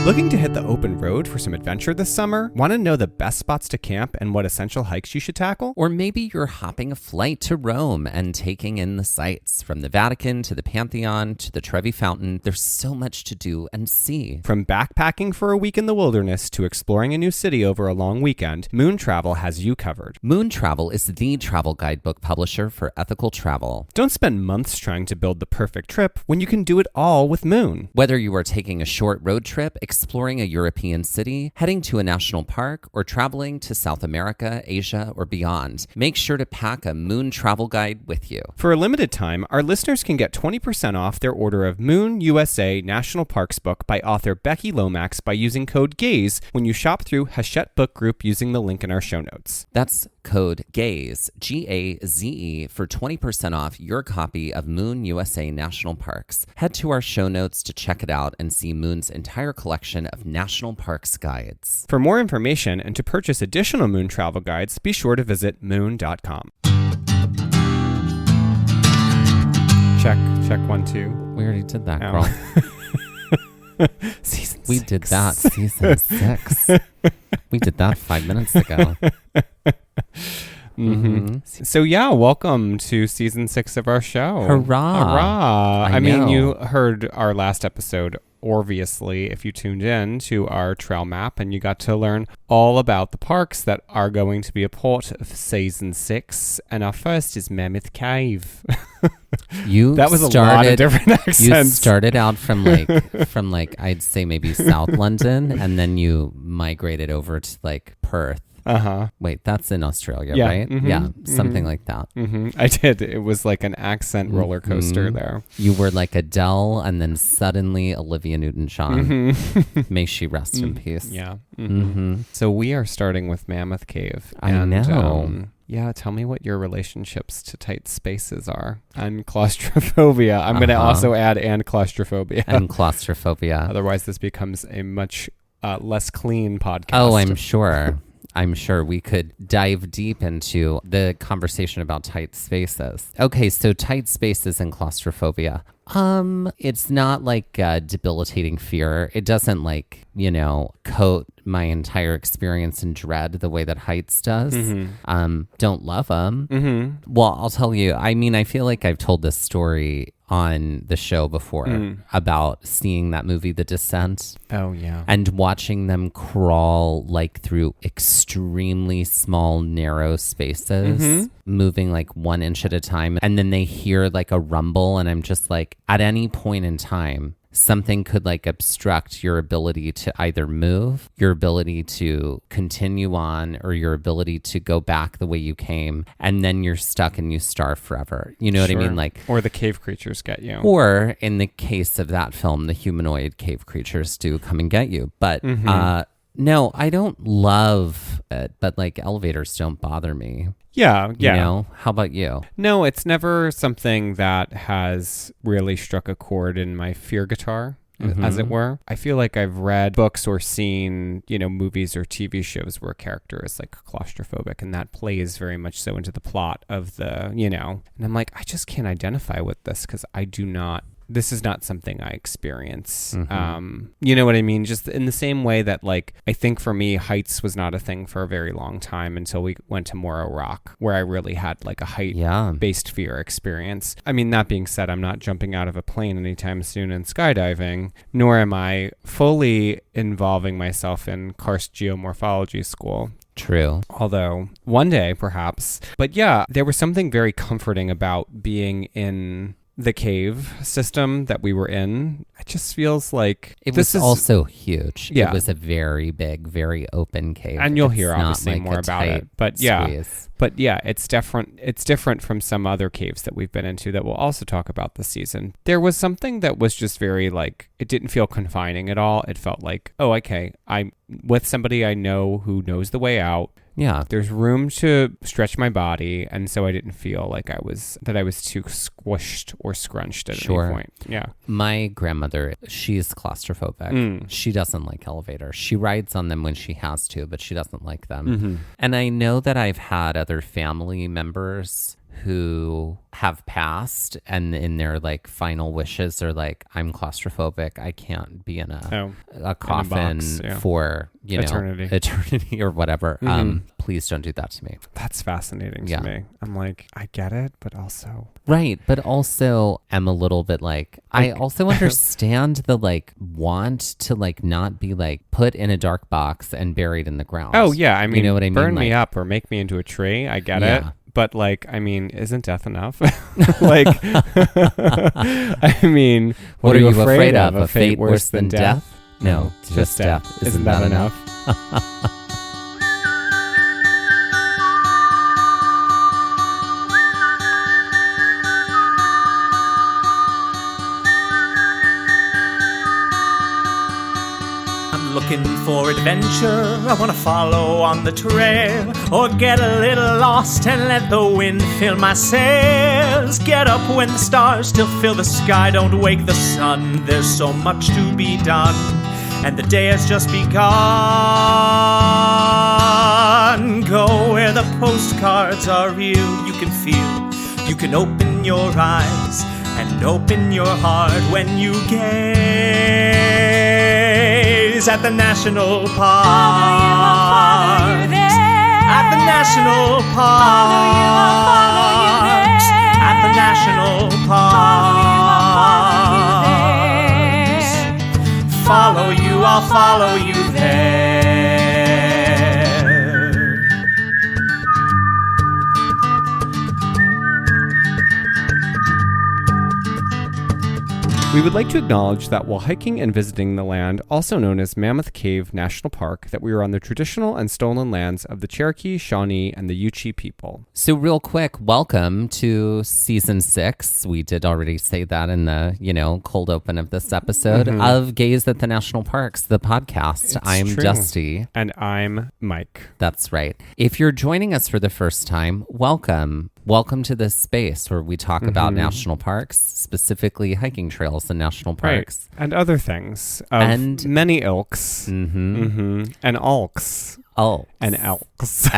Looking to hit the open road for some adventure this summer? Want to know the best spots to camp and what essential hikes you should tackle? Or maybe you're hopping a flight to Rome and taking in the sights. From the Vatican to the Pantheon to the Trevi Fountain, there's so much to do and see. From backpacking for a week in the wilderness to exploring a new city over a long weekend, Moon Travel has you covered. Moon Travel is the travel guidebook publisher for ethical travel. Don't spend months trying to build the perfect trip when you can do it all with Moon. Whether you are taking a short road trip, exploring a European city, heading to a national park, or traveling to South America, Asia, or beyond, make sure to pack a Moon Travel Guide with you. For a limited time, our listeners can get 20% off their order of Moon USA National Parks book by author Becky Lomax by using code GAZE when you shop through Hachette Book Group using the link in our show notes. That's code GAZE, G-A-Z-E, for 20% off your copy of Moon USA National Parks. Head to our show notes to check it out and see Moon's entire collection of national parks guides. For more information and to purchase additional Moon travel guides, be sure to visit moon.com. Check 1, 2. We already did that, girl. Season we 6. did that season 6. We did that 5 minutes ago. So yeah, welcome to season 6 of our show. Hurrah! I mean, you heard our last episode, obviously, if you tuned in to our trail map, and you got to learn all about the parks that are going to be a part of season 6. And our first is Mammoth Cave. That was a lot of different accents. You started out from like I'd say maybe South London, and then you migrated over to like Perth. Wait, that's in Australia, right? Yeah, something like that. I did. It was like an accent roller coaster there. You were like Adele, and then suddenly Olivia Newton-John. May she rest in peace. Yeah. So we are starting with Mammoth Cave. I know. Yeah, tell me what your relationships to tight spaces are. And claustrophobia. I'm going to also add and claustrophobia. And claustrophobia. Otherwise, this becomes a much less clean podcast. Oh, I'm sure. I'm sure we could dive deep into the conversation about tight spaces. Okay, so tight spaces and claustrophobia. It's not like a debilitating fear. It doesn't coat my entire experience in dread the way that heights does. Don't love them. Well, I'll tell you, I mean, I feel like I've told this story on the show before about seeing that movie, The Descent. Oh, yeah. And watching them crawl like through extremely small, narrow spaces, moving like 1 inch at a time. And then they hear like a rumble. And I'm just like, at any point in time, something could like obstruct your ability to either move, your ability to continue on, or your ability to go back the way you came. And then you're stuck and you starve forever. You know what I mean? Like, or the cave creatures get you. Or in the case of that film, the humanoid cave creatures do come and get you. But no, I don't love it, but like elevators don't bother me. Yeah. You know? How about you? No, it's never something that has really struck a chord in my fear guitar, as it were. I feel like I've read books or seen, movies or TV shows where a character is like claustrophobic, and that plays very much so into the plot of the, and I'm like, I just can't identify with this because this is not something I experience. You know what I mean? Just in the same way that, like, I think for me, heights was not a thing for a very long time until we went to Morro Rock, where I really had like a height-based fear experience. I mean, that being said, I'm not jumping out of a plane anytime soon in skydiving, nor am I fully involving myself in karst geomorphology school. True. Although one day, perhaps. But yeah, there was something very comforting about being in the cave system that we were in. It just feels like it was also huge. Yeah. It was a very big, very open cave. And you'll hear obviously more about it. But yeah, it's different. It's different from some other caves that we've been into that we'll also talk about this season. There was something that was just very like, it didn't feel confining at all. It felt like, oh, okay, I'm with somebody I know who knows the way out. Yeah. There's room to stretch my body, and so I didn't feel like I was too squished or scrunched at any point. Yeah. My grandmother, she's claustrophobic. She doesn't like elevators. She rides on them when she has to, but she doesn't like them. And I know that I've had other family members who have passed and in their like final wishes are like, I'm claustrophobic. I can't be in a coffin for, eternity or whatever. Please don't do that to me. That's fascinating to me. I'm like, I get it, but also. Right. But also I'm a little bit like I also understand the like want to like not be like put in a dark box and buried in the ground. Oh yeah. I mean, you know what I mean? Burn me up or make me into a tree. I get it. But like, I mean, isn't death enough? Like, I mean, what are you afraid of? A fate worse than death? No, just death. Isn't that enough? Looking for adventure, I want to follow on the trail, or get a little lost and let the wind fill my sails. Get up when the stars still fill the sky, don't wake the sun, there's so much to be done, and the day has just begun. Go where the postcards are real, you can feel, you can open your eyes and open your heart when you gaze at the national park. Follow you there. At the national park. At the national park. Follow you, I'll follow you there. We would like to acknowledge that while hiking and visiting the land, also known as Mammoth Cave National Park, that we are on the traditional and stolen lands of the Cherokee, Shawnee, and the Yuchi people. So real quick, welcome to season 6. We did already say that in the, cold open of this episode of Gaze at the National Parks, the podcast. I'm Dusty. And I'm Mike. That's right. If you're joining us for the first time, welcome. Welcome to this space where we talk about national parks, specifically hiking trails and national parks. Right. And other things of many ilks. And alks. And elks.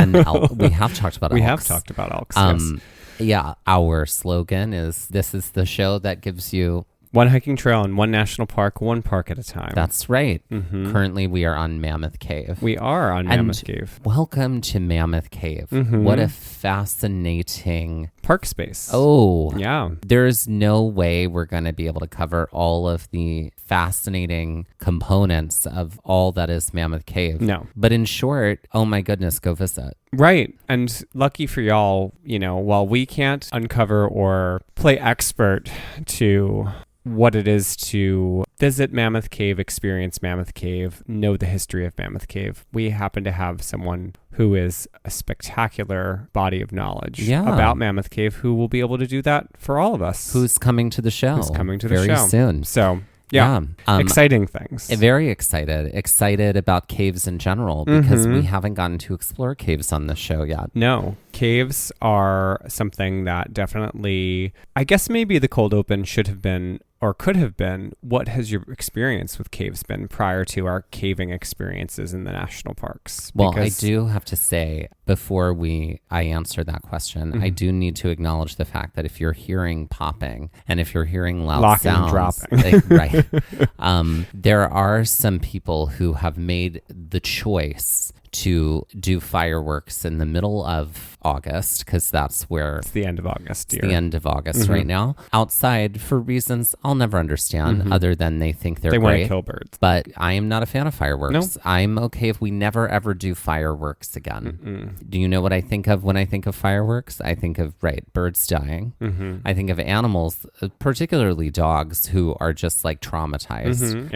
We have talked about elks. We have talked about elks, yes. Yeah, our slogan is, this is the show that gives you one hiking trail and one national park, one park at a time. That's right. Currently, we are on Mammoth Cave. We are on Mammoth Cave. Welcome to Mammoth Cave. What a fascinating park space. Oh. Yeah. There's no way we're going to be able to cover all of the fascinating components of all that is Mammoth Cave. No. But in short, oh my goodness, go visit. Right. And lucky for y'all, while we can't uncover or play expert to what it is to visit Mammoth Cave, experience Mammoth Cave, know the history of Mammoth Cave, we happen to have someone who is a spectacular body of knowledge about Mammoth Cave who will be able to do that for all of us. Who's coming to the show. Very soon. So, yeah. Exciting things. Very excited. Excited about caves in general because we haven't gotten to explore caves on this show yet. No. Caves are something that definitely, I guess maybe the cold open should have been or could have been, what has your experience with caves been prior to our caving experiences in the national parks? Well, I do have to say, before I answer that question, I do need to acknowledge the fact that if you're hearing popping and if you're hearing loud sounds, right, there are some people who have made the choice to do fireworks in the middle of August, because that's where it's the end of August. The end of August right now. Outside for reasons I'll never understand, other than they think they're great. They want to kill birds. But I am not a fan of fireworks. No. I'm okay if we never ever do fireworks again. Do you know what I think of when I think of fireworks? I think of birds dying. I think of animals, particularly dogs, who are just like traumatized.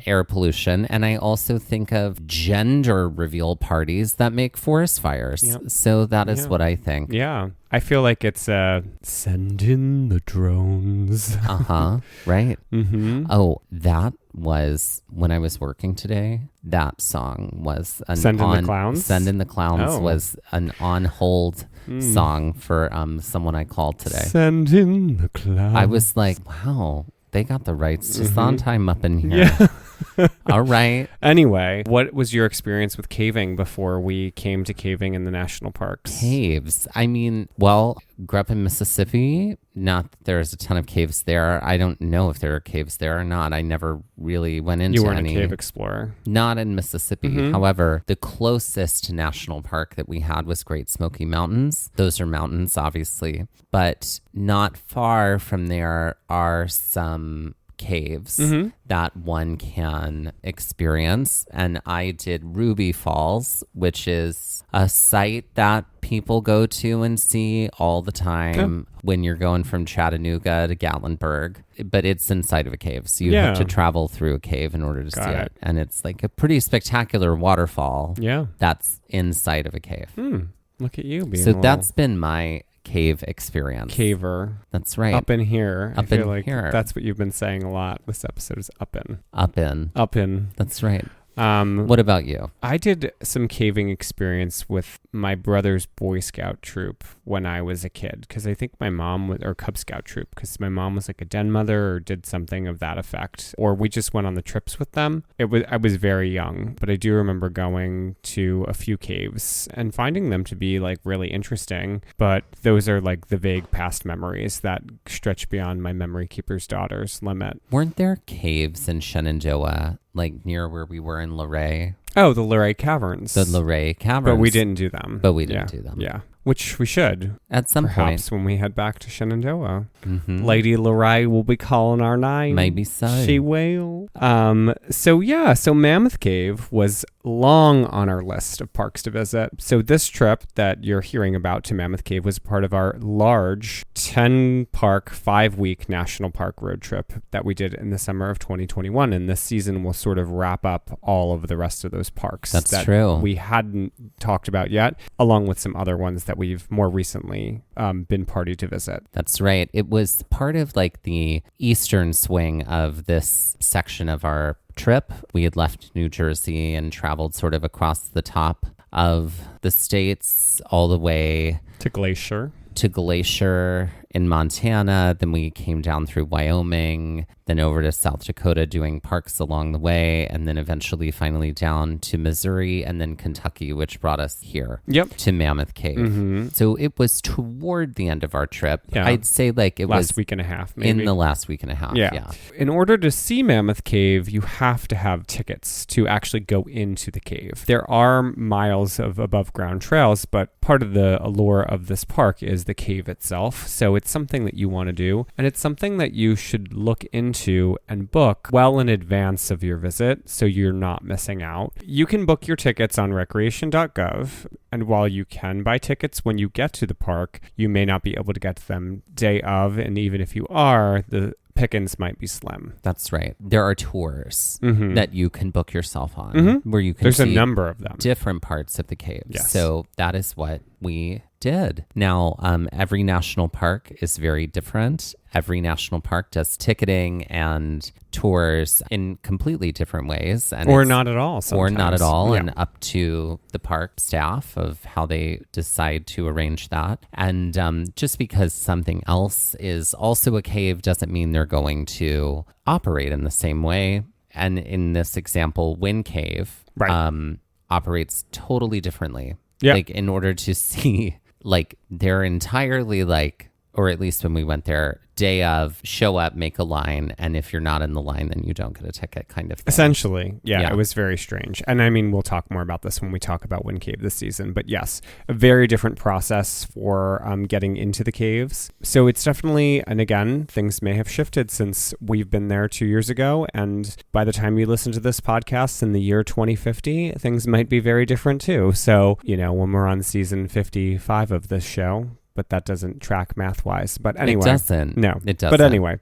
Air pollution. And I also think of gender reveal parties that make forest fires. So that is what I think. Yeah. I feel like it's send in the drones. Right. Oh, that was when I was working today. That song was Send in the Clowns? Send in the Clowns was an on hold song for someone I called today. Send in the Clowns. I was like, wow, they got the rights to Sondheim up in here. All right. Anyway, what was your experience with caving before we came to caving in the national parks? Caves. I mean, well, grew up in Mississippi. Not that there's a ton of caves there. I don't know if there are caves there or not. I never really went into You weren't any. a cave explorer. Not in Mississippi. However, the closest national park that we had was Great Smoky Mountains. Those are mountains, obviously. But not far from there are some caves that one can experience. And I did Ruby Falls, which is a site that people go to and see all the time when you're going from Chattanooga to Gatlinburg. But it's inside of a cave. So you have to travel through a cave in order to see it. And it's like a pretty spectacular waterfall that's inside of a cave. Look at you being So that's been my cave experience. Caver. That's right. Up in here. Up I feel in like here. that's what you've been saying a lot. This episode is up in. Up in. Up in. That's right. What about you? I did some caving experience with my brother's Boy Scout troop when I was a kid, because I think my mom was, or Cub Scout troop, because my mom was like a den mother or did something of that effect, or we just went on the trips with them. I was very young, but I do remember going to a few caves and finding them to be like really interesting, but those are like the vague past memories that stretch beyond my memory keeper's daughter's limit. Weren't there caves in Shenandoah, like near where we were in Luray? Oh, the Luray Caverns. The Luray Caverns. But we didn't do them. Yeah. Which we should. At some Perhaps point. when we head back to Shenandoah. Lady Luray will be calling our name. Maybe so. She will. So Mammoth Cave was long on our list of parks to visit. So this trip that you're hearing about to Mammoth Cave was part of our large 10-park, 5-week national park road trip that we did in the summer of 2021. And this season will sort of wrap up all of the rest of those parks. That's true. We hadn't talked about yet, along with some other ones that we've more recently been party to visit. That's right. It was part of like the eastern swing of this section of our trip. We had left New Jersey and traveled sort of across the top of the states all the way To Glacier in Montana. Then we came down through Wyoming, then over to South Dakota doing parks along the way, and then eventually finally down to Missouri and then Kentucky, which brought us here to Mammoth Cave. So it was toward the end of our trip. Yeah. I'd say like it was last week and a half, maybe. in the last week and a half. Yeah. In order to see Mammoth Cave, you have to have tickets to actually go into the cave. There are miles of above ground trails, but part of the allure of this park is the cave itself. So it's something that you want to do, and it's something that you should look into and book well in advance of your visit so you're not missing out. You can book your tickets on recreation.gov, and while you can buy tickets when you get to the park, you may not be able to get to them day of, and even if you are, the pickings might be slim. That's right. There are tours that you can book yourself on where you can There's see a number of them. different parts of the cave. Yes. So that is what we did. Now, every national park is very different. Every national park does ticketing and tours in completely different ways. And or not at all. Or not at all. Yeah. And up to the park staff of how they decide to arrange that. And just because something else is also a cave doesn't mean they're going to operate in the same way. And in this example, Wind Cave operates totally differently. Yeah. Like in order to see, like they're entirely like, or at least when we went there, day of, show up, make a line, and if you're not in the line, then you don't get a ticket kind of thing. Essentially, yeah, it was very strange. And I mean, we'll talk more about this when we talk about Wind Cave this season. But yes, a very different process for getting into the caves. So it's definitely, and again, things may have shifted since we've been there 2 years ago. And by the time you listen to this podcast in the year 2050, things might be very different too. So, you know, when we're on season 55 of this show, but that doesn't track math-wise. But anyway. It doesn't. No. It doesn't. But anyway.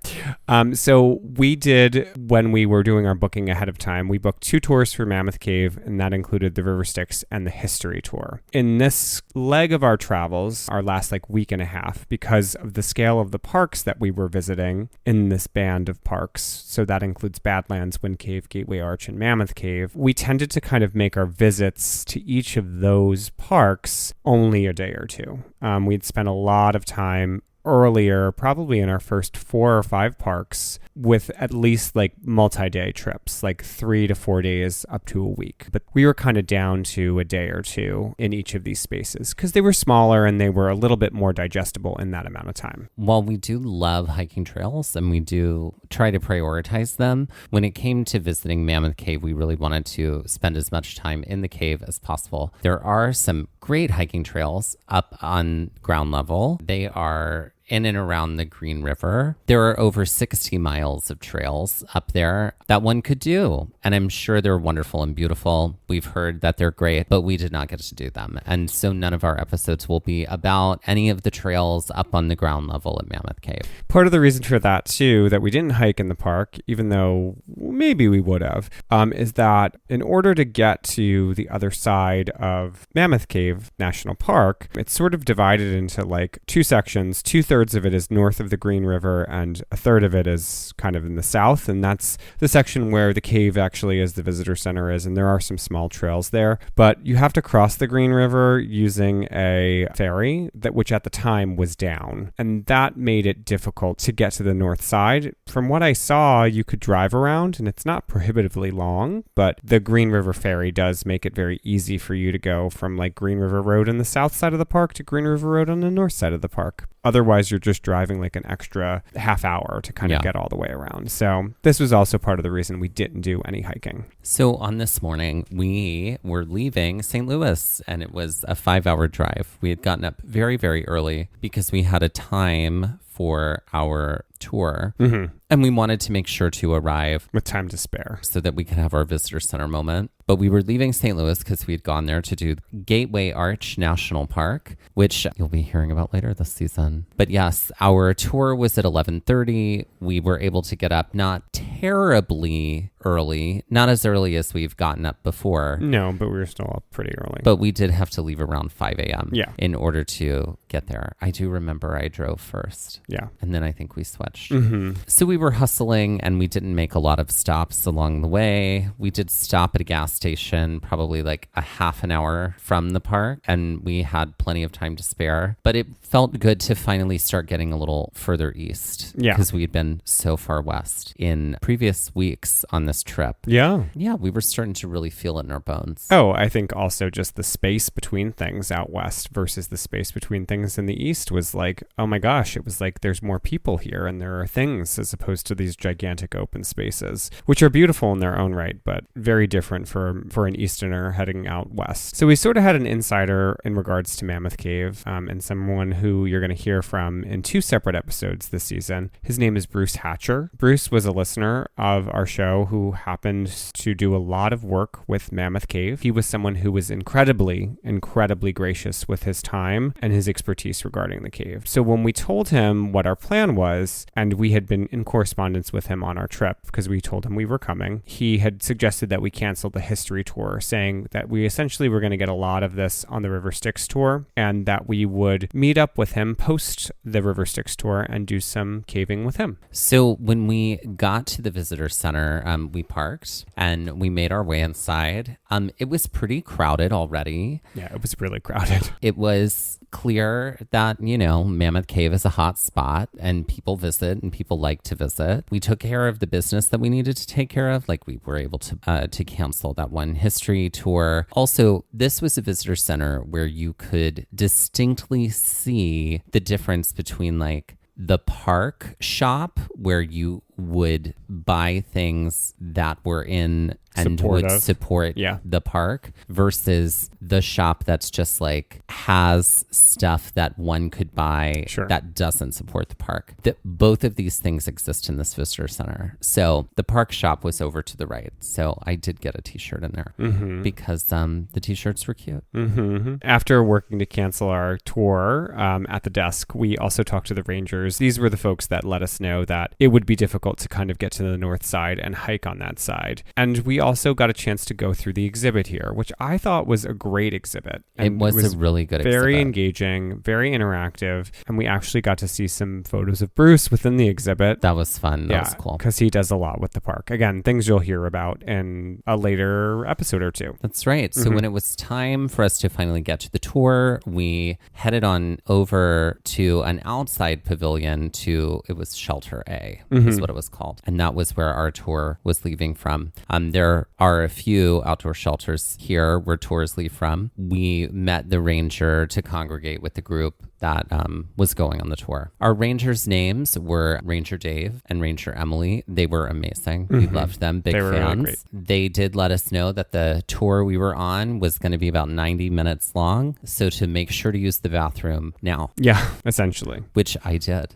So we did, when we were doing our booking ahead of time, we booked 2 tours for Mammoth Cave, and that included the River Styx and the History Tour. In this leg of our travels, our last week and a half, because of the scale of the parks that we were visiting in this band of parks, so that includes Badlands, Wind Cave, Gateway Arch, and Mammoth Cave, we tended to kind of make our visits to each of those parks only a day or two. We'd spend a lot of time earlier, probably in our first 4 or 5 parks, with at least like multi-day trips, like 3 to 4 days up to a week. But we were kind of down to a day or two in each of these spaces because they were smaller and they were a little bit more digestible in that amount of time. While we do love hiking trails and we do try to prioritize them, when it came to visiting Mammoth Cave, we really wanted to spend as much time in the cave as possible. There are some great hiking trails up on ground level. They are in and around the Green River. There are over 60 miles of trails up there that one could do. And I'm sure they're wonderful and beautiful. We've heard that they're great, but we did not get to do them. And so none of our episodes will be about any of the trails up on the ground level at Mammoth Cave. Part of the reason for that, too, that we didn't hike in the park, even though maybe we would have, is that in order to get to the other side of Mammoth Cave National Park, it's sort of divided into like 2 sections. 2/3 of it is north of the Green River and 1/3 of it is kind of in the south. And that's the section where the cave actually is, the visitor center is. And there are some small trails there, but you have to cross the Green River using a ferry which at the time was down. And that made it difficult to get to the north side. From what I saw, you could drive around and it's not prohibitively long, but the Green River ferry does make it very easy for you to go from like Green River Road on the south side of the park to Green River Road on the north side of the park. Otherwise, you're just driving like an extra half hour to kind of get all the way around. So this was also part of the reason we didn't do any hiking. So on this morning, we were leaving St. Louis and it was a 5-hour drive. We had gotten up very, very early because we had a time for our tour. Mm-hmm. And we wanted to make sure to arrive with time to spare so that we could have our visitor center moment. But we were leaving St. Louis because we had gone there to do Gateway Arch National Park, which you'll be hearing about later this season. But yes, our tour was at 11:30. We were able to get up not terribly early, not as early as we've gotten up before. No, but we were still up pretty early. But we did have to leave around 5 a.m. Yeah. in order to get there. I do remember I drove first. Yeah. And then I think we switched. Mm-hmm. So we were hustling and we didn't make a lot of stops along the way. We did stop at a gas station, probably like a half an hour from the park, and we had plenty of time to spare. But it felt good to finally start getting a little further east. Yeah. Because we had been so far west in previous weeks on this trip. Yeah. Yeah, we were starting to really feel it in our bones. Oh, I think also just the space between things out west versus the space between things in the east was like, oh my gosh, it was like there's more people here and there are things as opposed to these gigantic open spaces, which are beautiful in their own right, but very different for an Easterner heading out west. So we sort of had an insider in regards to Mammoth Cave, and someone who you're going to hear from in 2 separate episodes this season. His name is Bruce Hatcher. Bruce was a listener of our show who happened to do a lot of work with Mammoth Cave. He was someone who was incredibly gracious with his time and his expertise regarding the cave. So when we told him what our plan was, and we had been in correspondence with him on our trip because we told him we were coming, he had suggested that we cancel the history tour, saying that we essentially were going to get a lot of this on the River Styx tour and that we would meet up with him post the River Styx tour and do some caving with him. So when we got to the visitor center, we parked and we made our way inside. It was pretty crowded already. Yeah, it was really crowded. It was clear that, Mammoth Cave is a hot spot and people visit and people like to visit. We took care of the business that we needed to take care of. Like we were able to cancel that one history tour. Also, this was a visitor center where you could distinctly see the difference between like the park shop where you would buy things that were in and would support the park versus the shop that's just like has stuff that one could buy that doesn't support the park. Both of these things exist in this visitor center. So the park shop was over to the right. So I did get a t-shirt in there because the t-shirts were cute. Mm-hmm. After working to cancel our tour at the desk, we also talked to the rangers. These were the folks that let us know that it would be difficult difficult to kind of get to the north side and hike on that side. And we also got a chance to go through the exhibit here, which I thought was a great exhibit. And it was a really good exhibit. Very engaging, very interactive. And we actually got to see some photos of Bruce within the exhibit. That was fun. That was cool. Because he does a lot with the park. Again, things you'll hear about in a later episode or two. That's right. So when it was time for us to finally get to the tour, we headed on over to an outside pavilion it was Shelter A, is what it was called. And that was where our tour was leaving from. There are a few outdoor shelters here where tours leave from. We met the ranger to congregate with the group that was going on the tour. Our rangers' names were Ranger Dave and Ranger Emily. They were amazing. We loved them. Big fans. Really great. They did let us know that the tour we were on was going to be about 90 minutes long. So to make sure to use the bathroom now. Yeah, essentially. Which I did.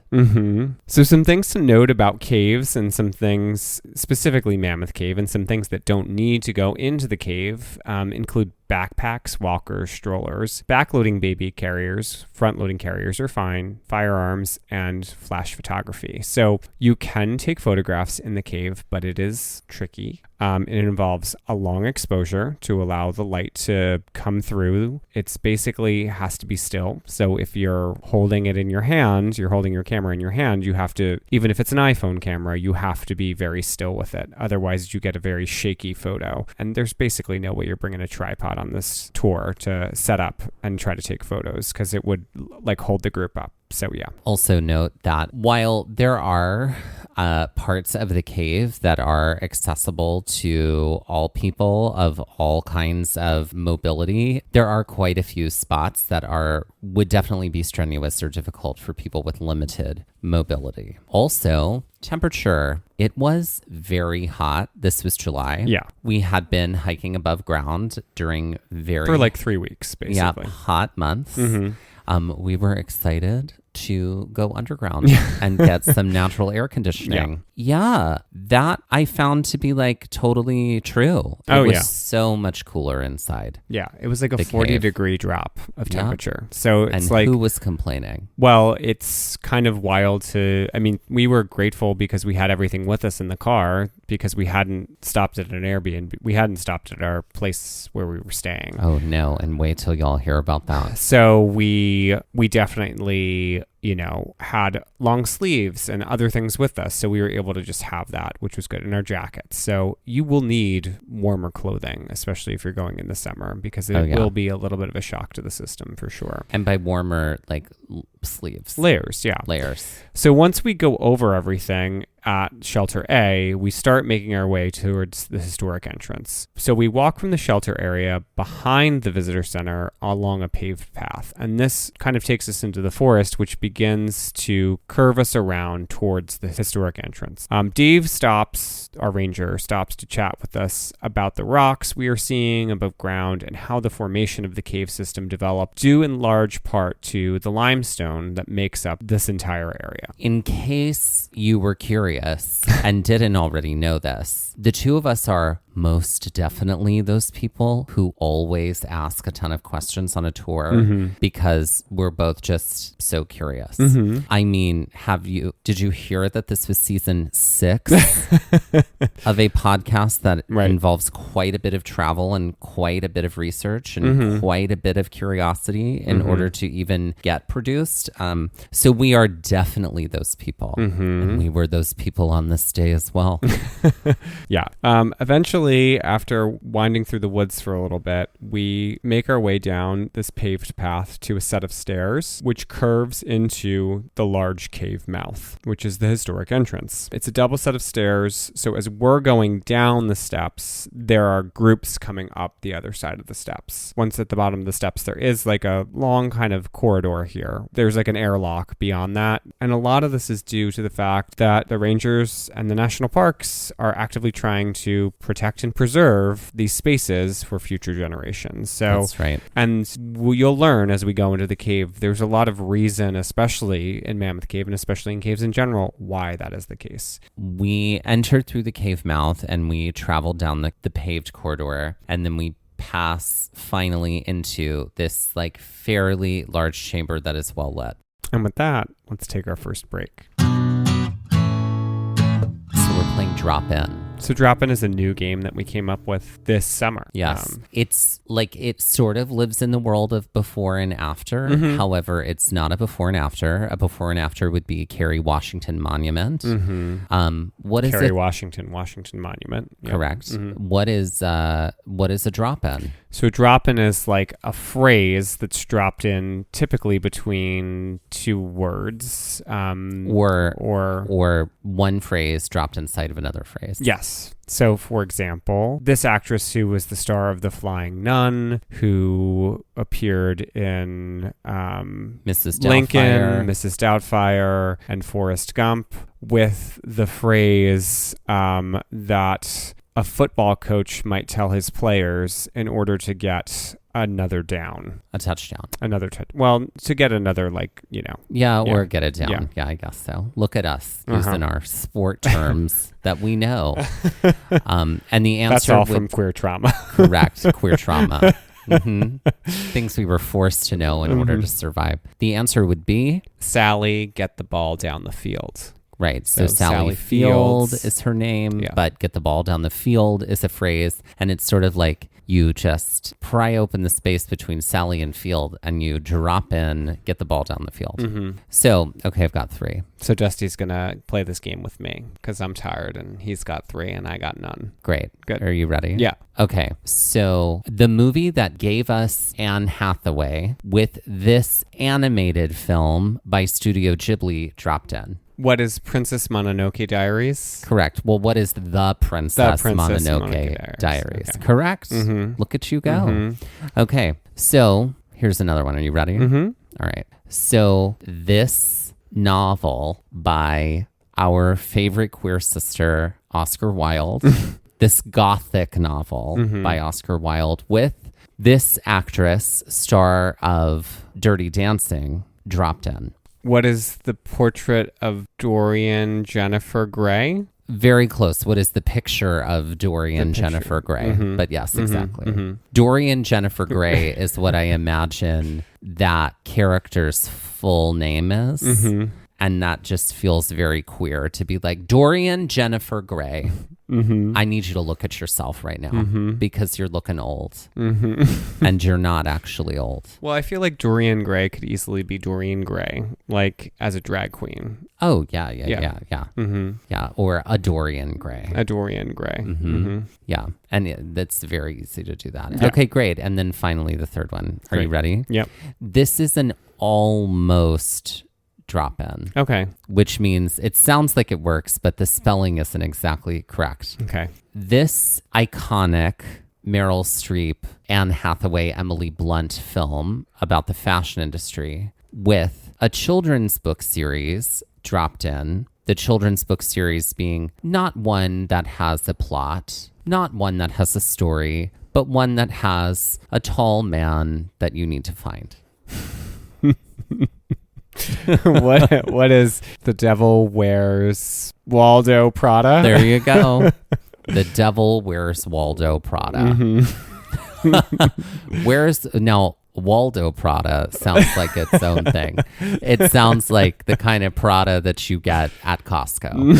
So some things to note about caves and some things, specifically Mammoth Cave, and some things that don't need to go into the cave include backpacks, walkers, strollers, backloading baby carriers, front-loading carriers are fine, firearms, and flash photography. So you can take photographs in the cave, but it is tricky. It involves a long exposure to allow the light to come through. It's basically has to be still. So if you're holding it in your hand, you're holding your camera in your hand, you have to, even if it's an iPhone camera, you have to be very still with it. Otherwise, you get a very shaky photo. And there's basically no way you're bringing a tripod on this tour to set up and try to take photos because it would like hold the group up. So yeah. Also note that while there are parts of the cave that are accessible to all people of all kinds of mobility, there are quite a few spots that would definitely be strenuous or difficult for people with limited mobility. Also, temperature. It was very hot. This was July. Yeah. We had been hiking above ground during for like 3 weeks, basically. Hot months. We were excited to go underground and get some natural air conditioning. Yeah, that I found to be like totally true. It was so much cooler inside. Yeah, it was like a 40-degree drop of temperature. So it's like... who was complaining? Well, it's kind of wild to... I mean, we were grateful because we had everything with us in the car because we hadn't stopped at an Airbnb. We hadn't stopped at our place where we were staying. Oh, no. And wait till y'all hear about that. So we definitely... had long sleeves and other things with us. So we were able to just have that, which was good, in our jackets. So you will need warmer clothing, especially if you're going in the summer, because it will be a little bit of a shock to the system for sure. And by warmer, like sleeves. Layers. So once we go over everything at Shelter A, we start making our way towards the historic entrance. So we walk from the shelter area behind the visitor center along a paved path. And this kind of takes us into the forest, which begins to curve us around towards the historic entrance. Dave our ranger stops to chat with us about the rocks we are seeing above ground and how the formation of the cave system developed, due in large part to the limestone that makes up this entire area. In case you were curious and didn't already know this, the two of us are most definitely those people who always ask a ton of questions on a tour because we're both just so curious. I mean, did you hear that this was season 6 of a podcast that involves quite a bit of travel and quite a bit of research and quite a bit of curiosity in order to even get produced? So we are definitely those people. And we were those people on this day as well. Yeah. Eventually, after winding through the woods for a little bit, we make our way down this paved path to a set of stairs, which curves into the large cave mouth, which is the historic entrance. It's a double set of stairs, so as we're going down the steps, there are groups coming up the other side of the steps. Once at the bottom of the steps, there is like a long kind of corridor here. There's like an airlock beyond that, and a lot of this is due to the fact that the rangers and the national parks are actively trying to protect and preserve these spaces for future generations. So that's right. And you'll learn as we go into the cave, there's a lot of reason, especially in Mammoth Cave and especially in caves in general, why that is the case. We entered through the cave mouth and we traveled down the paved corridor, and then we pass finally into this like fairly large chamber that is well lit. And with that, let's take our first break. Drop-In. So Drop-In is a new game that we came up with this summer. Yes. It's like it sort of lives in the world of before and after. Mm-hmm. However, it's not a before and after. A before and after would be Kerry Washington Monument. Mm-hmm. What is Kerry it? Washington Monument. Yep. Correct. Mm-hmm. What is a drop-in? So drop-in is like a phrase that's dropped in typically between two words. Or one phrase dropped inside of another phrase. Yes. So, for example, this actress who was the star of The Flying Nun, who appeared in Mrs. Doubtfire. Lincoln, Mrs. Doubtfire, and Forrest Gump, with the phrase that a football coach might tell his players in order to get another down. A touchdown. Well, to get another, Yeah, or get it down. Yeah, I guess so. Look at us using our sport terms that we know. And the answer... That's all from queer trauma. Correct. Queer trauma. Things we were forced to know in order to survive. The answer would be... Sally, get the ball down the field. Right. So Sally Field is her name, Yeah. but get the ball down the field is a phrase. And it's sort of like you just pry open the space between Sally and field and you drop in, get the ball down the field. Mm-hmm. So, okay, I've got 3. So Dusty's going to play this game with me because I'm tired and he's got 3 and I got none. Great. Good. Are you ready? Yeah. Okay. So the movie that gave us Anne Hathaway with this animated film by Studio Ghibli dropped in. What is Princess Mononoke Diaries? Correct. Well, what is the Princess Mononoke Diaries? Okay. Correct. Mm-hmm. Look at you go. Mm-hmm. Okay. So here's another one. Are you ready? Mm-hmm. All right. So this novel by our favorite queer sister, Oscar Wilde, this gothic novel by Oscar Wilde with this actress, star of Dirty Dancing, dropped in. What is the portrait of Dorian Jennifer Grey? Very close. What is the picture of Dorian Jennifer Grey? Mm-hmm. But yes, exactly. Mm-hmm. Dorian Jennifer Grey is what I imagine that character's full name is. Mm-hmm. And that just feels very queer to be like, Dorian Jennifer Grey. Mm-hmm. I need you to look at yourself right now because you're looking old Mm-hmm. and you're not actually old. Well, I feel like Dorian Gray could easily be Doreen Gray, like as a drag queen. Oh, yeah. Mm-hmm. Yeah, or a Dorian Gray. A Dorian Gray. Mm-hmm. Yeah, and that's very easy to do that. Yeah. Okay, great. And then finally, the third one. Are you ready? Yep. This is an almost drop-in. Okay. Which means it sounds like it works, but the spelling isn't exactly correct. Okay. This iconic Meryl Streep, Anne Hathaway, Emily Blunt film about the fashion industry with a children's book series dropped in. The children's book series being not one that has a plot, not one that has a story, but one that has a tall man that you need to find. What is The Devil Wears Waldo Prada? There you go. The Devil Wears Waldo Prada. Mm-hmm. Now Waldo Prada sounds like its own thing. It sounds like the kind of Prada that you get at Costco.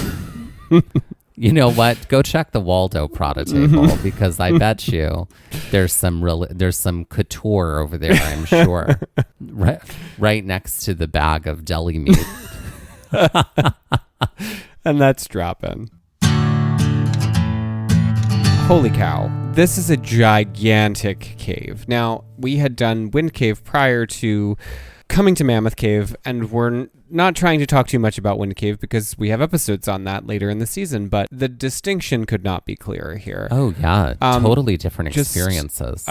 You know what? Go check the Waldo Prada table because I bet you there's some couture over there, I'm sure. Right next to the bag of deli meat. And that's dropping. Holy cow. This is a gigantic cave. Now, we had done Wind Cave prior to coming to Mammoth Cave, and we're not trying to talk too much about Wind Cave because we have episodes on that later in the season, but the distinction could not be clearer here. Oh, yeah. Totally different experiences.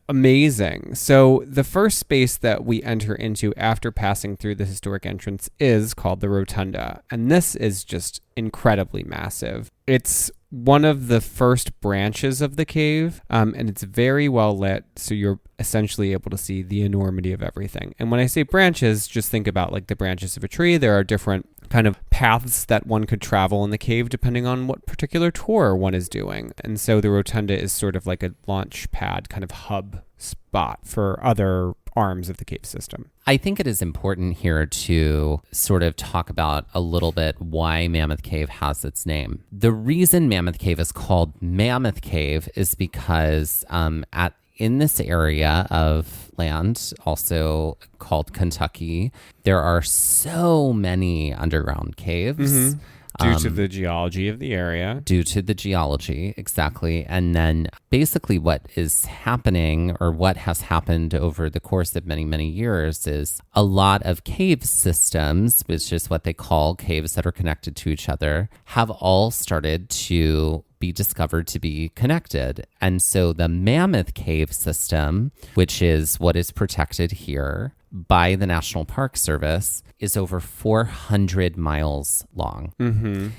Amazing. So the first space that we enter into after passing through the historic entrance is called the Rotunda, and this is just incredibly massive. It's one of the first branches of the cave, and it's very well lit, so you're essentially able to see the enormity of everything. And when I say branches, just think about like the branches of a tree. There are different kind of paths that one could travel in the cave depending on what particular tour one is doing. And so the Rotunda is sort of like a launch pad kind of hub spot for other arms of the cave system. I think it is important here to sort of talk about a little bit why Mammoth Cave has its name. The reason Mammoth Cave is called Mammoth Cave is because in this area of land, also called Kentucky, there are so many underground caves. Due to the geology of the area. Due to the geology, exactly. And then basically what is happening, or what has happened over the course of many, many years, is a lot of cave systems, which is what they call caves that are connected to each other, have all started to be discovered to be connected. And so the Mammoth Cave system, which is what is protected here by the National Park Service, is over 400 miles long.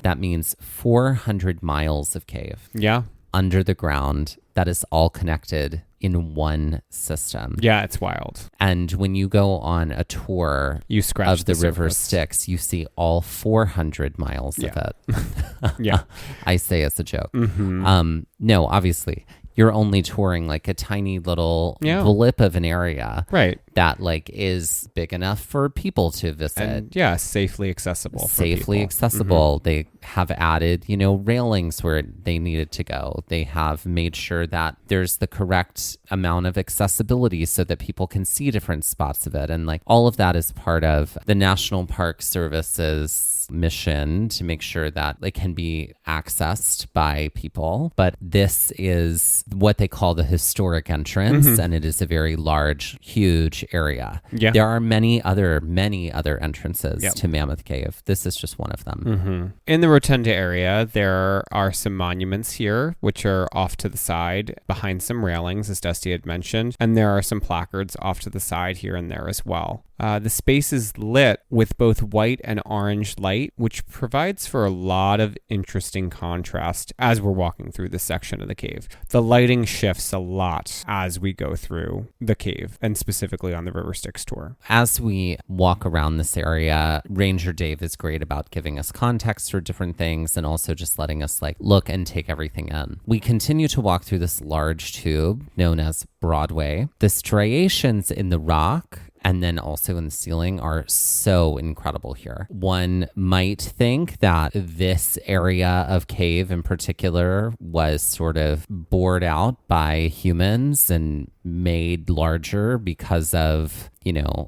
That means 400 miles of cave. Yeah. Under the ground that is all connected in one system. Yeah, it's wild. And when you go on a tour you scratch of the river surface. Styx, you see all 400 miles of it. Yeah. I say as a joke. No, obviously, you're only touring like a tiny little blip of an area. Right. That like is big enough for people to visit. And safely accessible. Safely accessible. They have added, railings where they needed to go. They have made sure that there's the correct amount of accessibility so that people can see different spots of it. And like all of that is part of the National Park Service's mission to make sure that it can be accessed by people. But this is what they call the historic entrance, and it is a very large, huge area. Yeah. There are many other entrances to Mammoth Cave. This is just one of them. In the Rotunda area, there are some monuments here, which are off to the side behind some railings, as Dusty had mentioned. And there are some placards off to the side here and there as well. The space is lit with both white and orange light, which provides for a lot of interesting contrast as we're walking through this section of the cave. The lighting shifts a lot as we go through the cave, and specifically on the River Styx tour. As we walk around this area, Ranger Dave is great about giving us context for different things and also just letting us like look and take everything in. We continue to walk through this large tube known as Broadway. The striations in the rock and then also in the ceiling are so incredible here. One might think that this area of cave in particular was sort of bored out by humans and made larger because of,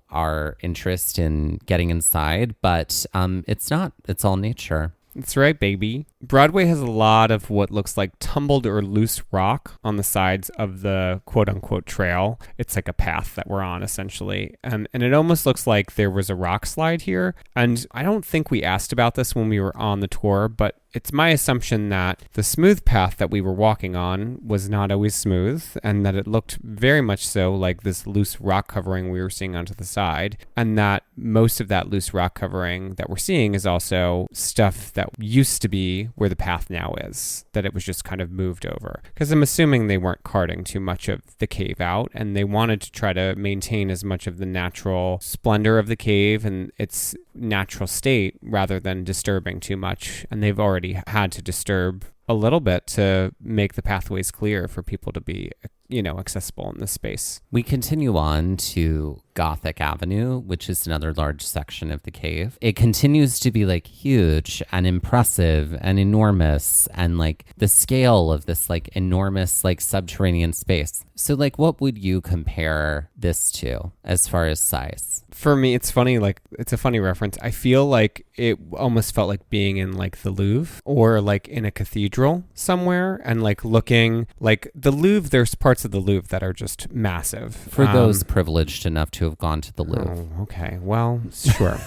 our interest in getting inside, but it's not. It's all nature. That's right, baby. Broadway has a lot of what looks like tumbled or loose rock on the sides of the quote-unquote trail. It's like a path that we're on, essentially. And it almost looks like there was a rock slide here. And I don't think we asked about this when we were on the tour, but it's my assumption that the smooth path that we were walking on was not always smooth, and that it looked very much so like this loose rock covering we were seeing onto the side, and that most of that loose rock covering that we're seeing is also stuff that used to be where the path now is, that it was just kind of moved over. Because I'm assuming they weren't carting too much of the cave out, and they wanted to try to maintain as much of the natural splendor of the cave and its natural state rather than disturbing too much. And they've already had to disturb a little bit to make the pathways clear for people to be, accessible in this space. We continue on to Gothic Avenue, which is another large section of the cave. It continues to be like huge and impressive and enormous, and like the scale of this like enormous like subterranean space. So like what would you compare this to as far as size? For me, it's funny, like it's a funny reference. I feel like it almost felt like being in like the Louvre or like in a cathedral somewhere, and like looking like the Louvre, there's parts of the Louvre that are just massive. For those privileged enough to have gone to the Louvre. Oh, okay. Well, sure.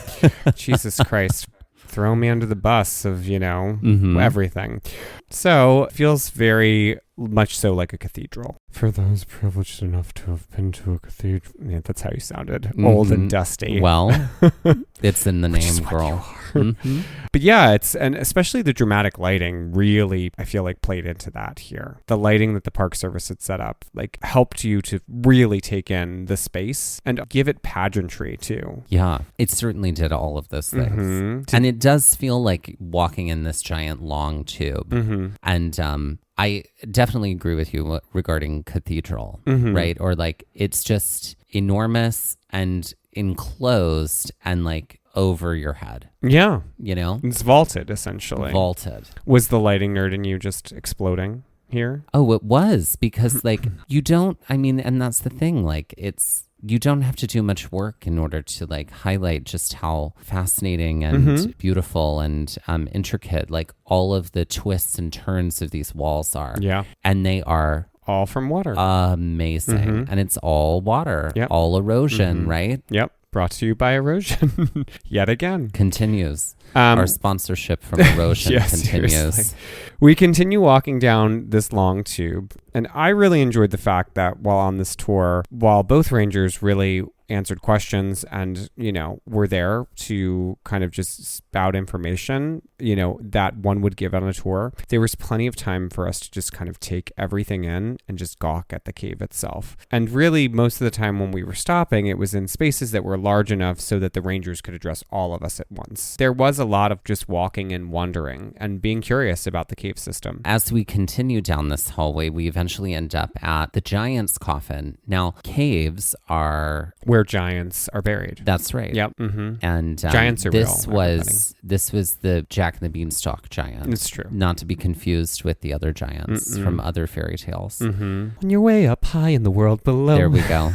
Jesus Christ. Throw me under the bus of, everything. So it feels very much so like a cathedral. For those privileged enough to have been to a cathedral. Yeah, that's how you sounded. Old and dusty. Well, it's in the name, girl. But yeah, and especially the dramatic lighting really, I feel like, played into that here. The lighting that the Park Service had set up, like, helped you to really take in the space and give it pageantry too. Yeah, it certainly did all of those things. And it does feel like walking in this giant long tube. And I definitely agree with you regarding cathedral, right? Or like it's just enormous and enclosed and like over your head. Yeah. You know? It's vaulted, essentially. Vaulted. Was the lighting nerd in you just exploding here? Oh, it was because like you don't, I mean, and that's the thing, like you don't have to do much work in order to like highlight just how fascinating and beautiful and intricate like all of the twists and turns of these walls are. Yeah. And they are all from water. Amazing. And it's all water, all erosion, right? Yep. Brought to you by erosion. Yet again. Continues. Our sponsorship from erosion continues. Seriously. We continue walking down this long tube, and I really enjoyed the fact that while on this tour, while both rangers really answered questions and, you know, were there to kind of just spout information, you know, that one would give on a tour, there was plenty of time for us to just kind of take everything in and just gawk at the cave itself. And really, most of the time when we were stopping, it was in spaces that were large enough so that the rangers could address all of us at once. There was a lot of just walking and wondering and being curious about the cave system. As we continue down this hallway, we eventually end up at the giant's coffin. Now, caves are where giants are buried. That's right. Yep. And giants are this real. This was the Jack and the Beanstalk giant. It's true. Not to be confused with the other giants from other fairy tales. On your way up high in the world below. There we go.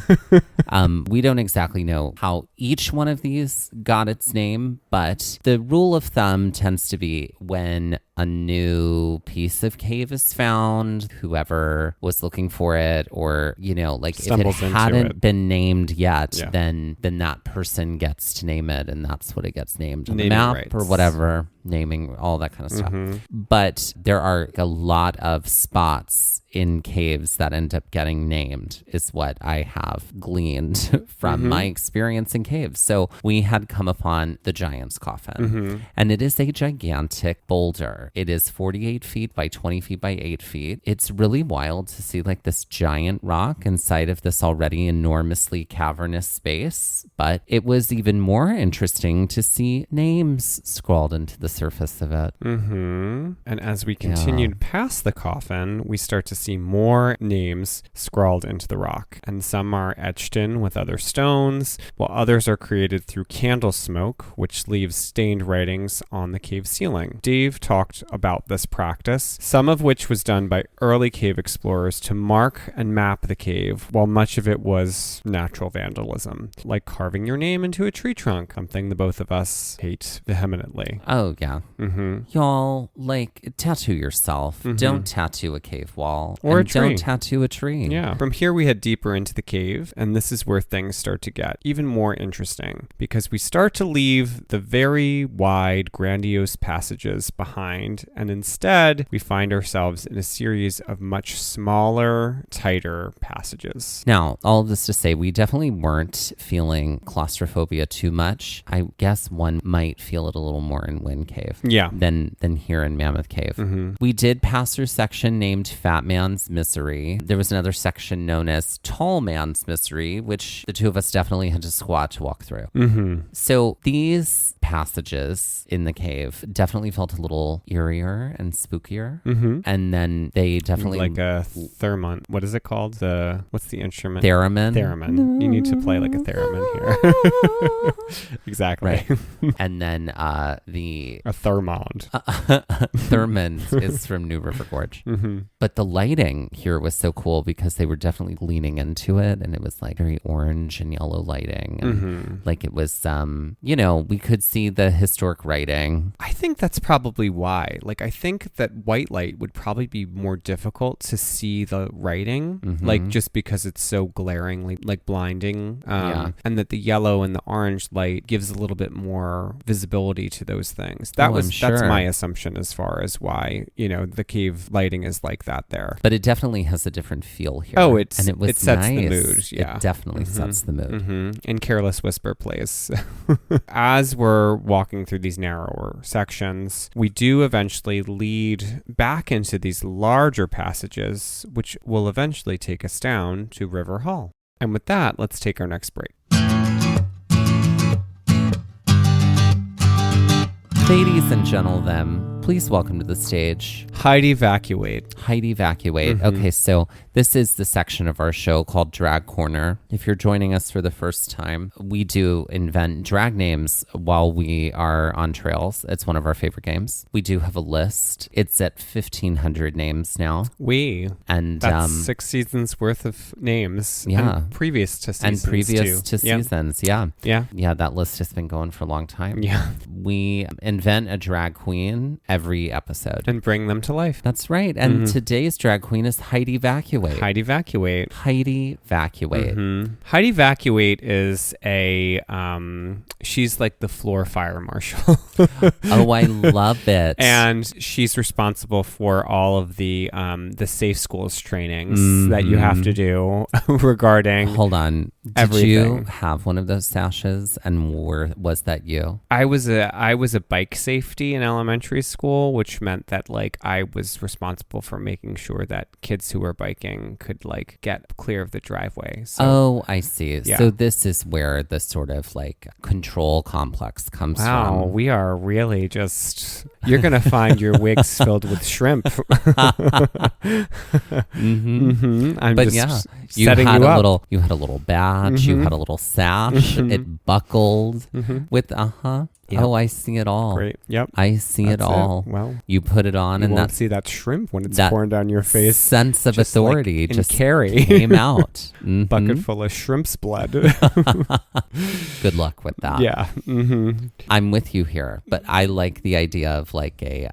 We don't exactly know how each one of these got its name, but the rule of thumb tends to be when a new piece of cave is found, whoever was looking for it, or, you know, like stumbles if it hadn't been named yet, then that person gets to name it, and that's what it gets named on the map rights. or whatever, naming, all that kind of stuff. But there are a lot of spots in caves that end up getting named, is what I have gleaned from my experience in caves. So we had come upon the giant's coffin, and it is a gigantic boulder. It is 48 feet by 20 feet by 8 feet. It's really wild to see like this giant rock inside of this already enormously cavernous space, but it was even more interesting to see names scrawled into the surface of it. And as we continued past the coffin, we start to see more names scrawled into the rock, and some are etched in with other stones, while others are created through candle smoke, which leaves stained writings on the cave ceiling. Dave talked about this practice, some of which was done by early cave explorers to mark and map the cave, while much of it was natural vandalism, like carving your name into a tree trunk, something the both of us hate vehemently. Oh, yeah. Y'all, like, tattoo yourself. Don't tattoo a cave wall. Or a tree. Don't tattoo a tree. Yeah. From here, we head deeper into the cave, and this is where things start to get even more interesting, because we start to leave the very wide, grandiose passages behind, and instead, we find ourselves in a series of much smaller, tighter passages. Now, all of this to say, we definitely weren't feeling claustrophobia too much. I guess one might feel it a little more in Wind Cave than here in Mammoth Cave. We did pass through a section named Fat Man's Misery. There was another section known as Tall Man's Misery, which the two of us definitely had to squat to walk through. So these passages in the cave definitely felt a little eerier and spookier. And then they definitely... Like a theremin. What is it called? What's the instrument? Theremin. Theremin. You need to play like a theremin here. Exactly. Right. And then a thermond. Theremin is from New River Gorge. But the lighting here was so cool because they were definitely leaning into it, and it was like very orange and yellow lighting. And like it was, you know, we could see the historic writing. I think that's probably why. Like, I think that white light would probably be more difficult to see the writing, like just because it's so glaringly like blinding. And that the yellow and the orange light gives a little bit more visibility to those things. That's my assumption as far as why, you know, the cave lighting is like that there. But it definitely has a different feel here. Oh, it sets the mood. Yeah. It definitely sets the mood. And Careless Whisper plays. As we're walking through these narrower sections, we do eventually lead back into these larger passages, which will eventually take us down to River Hall. And with that, let's take our next break. Ladies and gentlemen, Please welcome to the stage Hide Evacuate. Hide Evacuate. Okay, so this is the section of our show called Drag Corner. If you're joining us for the first time, we do invent drag names while we are on trails. It's one of our favorite games. We do have a list. It's at 1,500 names now. And that's 6 seasons worth of names. Yeah. And previous to seasons. And previous too. to seasons. Yeah. Yeah. Yeah, that list has been going for a long time. Yeah. We invent a drag queen every episode. And bring them to life. That's right. And today's drag queen is Hide Evacuate. Hide Evacuate. Hide Evacuate. Hide Evacuate is she's like the floor fire marshal. Oh, I love it. And she's responsible for all of the safe schools trainings that you have to do regarding. Hold on. Did everything. you have one of those sashes, and was that you? I was a bike safety in elementary school, which meant that like I was responsible for making sure that kids who were biking could like get clear of the driveway. So, oh, I see. Yeah. So this is where the sort of like control complex comes wow, from. we are really just. You're gonna find your wigs filled with shrimp. I'm But just yeah, setting you up. You had a little badge. You had a little sash. It buckled with Yep. Oh, I see it all. Great. Yep. I see it That's all. Well, you put it on, you and won't that see that shrimp when it's that pouring down your face. sense of just authority like in just Carrie. came out. Bucket full of shrimp's blood. Good luck with that. Yeah. I'm with you here, but I like the idea of like a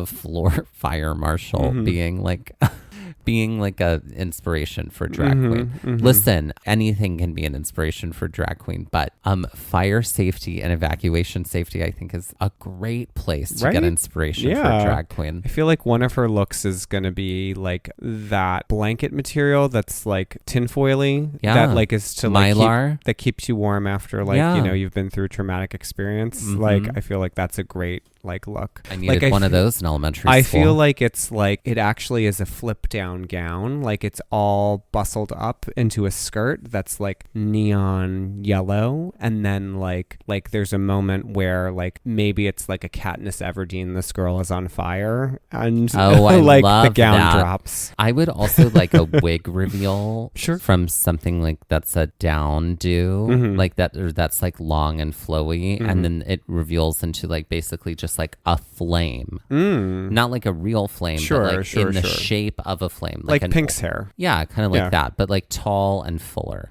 floor fire marshal being like a inspiration for drag queen. Listen, anything can be an inspiration for drag queen, but fire safety and evacuation safety, I think, is a great place to get inspiration for drag queen. I feel like one of her looks is going to be like that blanket material that's like tinfoily. Yeah. That like is to like Mylar. that keeps you warm after like, you know, you've been through a traumatic experience. Like, I feel like that's a great like look. I needed like, one of those in elementary school. I feel like it's like it actually is a flip down gown. Like it's all bustled up into a skirt that's like neon yellow, and then like there's a moment where like maybe it's like a Katniss Everdeen, this girl is on fire, and I like love the gown that. drops. I would also like a wig reveal Sure. from something like that's a down do, like that, or that's like long and flowy, and then it reveals into like basically just like a flame, not like a real flame, but like in the shape of a flame, like Pink's hair. Yeah, kind of like that, but like tall and fuller.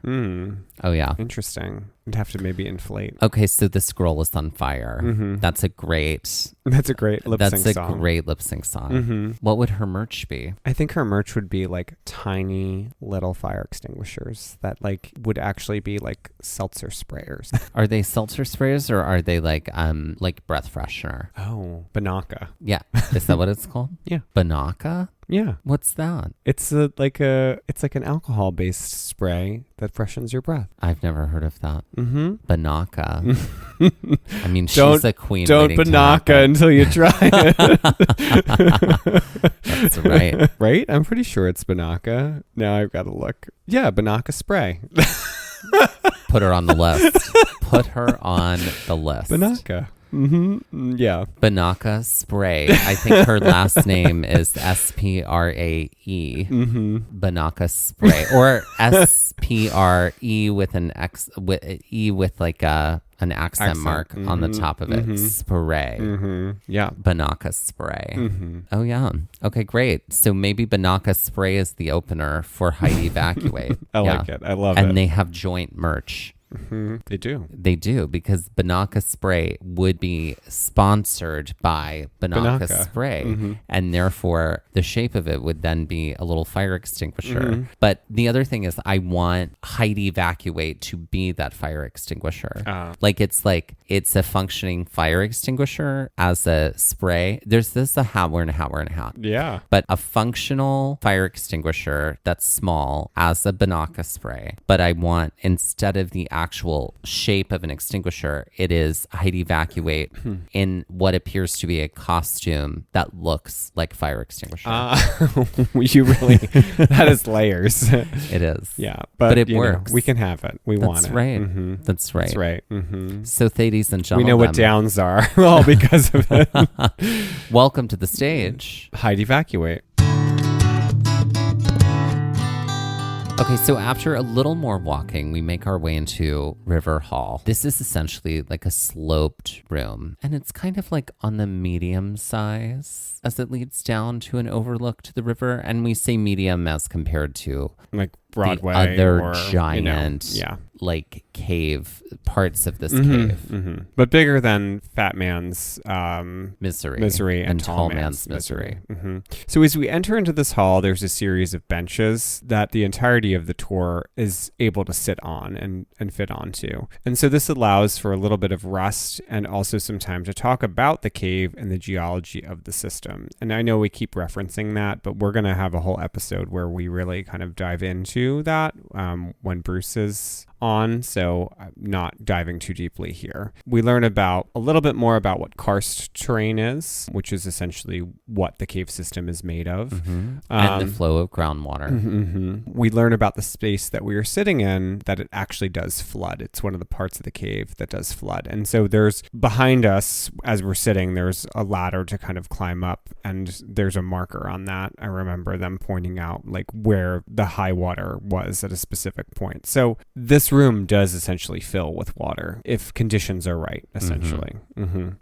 Oh yeah, Interesting. I'd have to maybe inflate. Okay, so this girl is on fire. That's a great lip sync song. Great lip sync song. What would her merch be? I think her merch would be like tiny little fire extinguishers that like would actually be like seltzer sprayers. Are they seltzer sprayers or are they like breath freshener? Oh, Banaka. Yeah, is that what it's called? Yeah. Banaka? Yeah. What's that? It's like an alcohol based spray that freshens your breath. I've never heard of that. Banaka. I mean, she's Don't- a queen. Don't waiting to Banaka happen. until you try it. That's right. Right? I'm pretty sure it's Banaka. Now I've got to look. Yeah, Banaka spray. Put her on the list. Put her on the list. Banaka. Yeah. Banaka Spray. I think her last name is Sprae. Banaka Spray, or Spre with an X with like an accent mark on the top of it. Spray. Yeah. Banaka Spray. Oh yeah. Okay, great. So maybe Banaka Spray is the opener for Hide Evacuate. I like it. I love and it. they have joint merch. They do. They do, because Banaka Spray would be sponsored by Banaka Spray, and therefore the shape of it would then be a little fire extinguisher. But the other thing is, I want Hide Evacuate to be that fire extinguisher. It's a functioning fire extinguisher as a spray. There's this a hat, wearing a hat. Yeah. But a functional fire extinguisher that's small as a Banaka spray. But I want, instead of the actual shape of an extinguisher. It is hide evacuate in what appears to be a costume that looks like fire extinguisher. You really, that is layers. It is. Yeah. But it works. We can have it. We want it. Right. Mm-hmm. That's right. That's right. Mm-hmm. So, ladies and gentlemen, we know what downs are, all because of it. Welcome to the stage. Hide evacuate. Okay, so after a little more walking, we make our way into River Hall. This is essentially like a sloped room, and it's kind of like on the medium size as it leads down to an overlook to the river. And we say medium as compared to like Broadway, the other or, giant, like cave parts of this cave, but bigger than Fat Man's Misery and Tall Man's Misery. So as we enter into this hall, there's a series of benches that the entirety of the tour is able to sit on and fit onto. And so this allows for a little bit of rest and also some time to talk about the cave and the geology of the system. And I know we keep referencing that, but we're going to have a whole episode where we really kind of dive into that when Bruce is on, so I'm not diving too deeply here. We learn about a little bit more about what karst terrain is, which is essentially what the cave system is made of. And the flow of groundwater. We learn about the space that we are sitting in, that it actually does flood. It's one of the parts of the cave that does flood. And so there's behind us, as we're sitting, there's a ladder to kind of climb up, and there's a marker on that. I remember them pointing out like where the high water was at a specific point. So this room does essentially fill with water if conditions are right, essentially.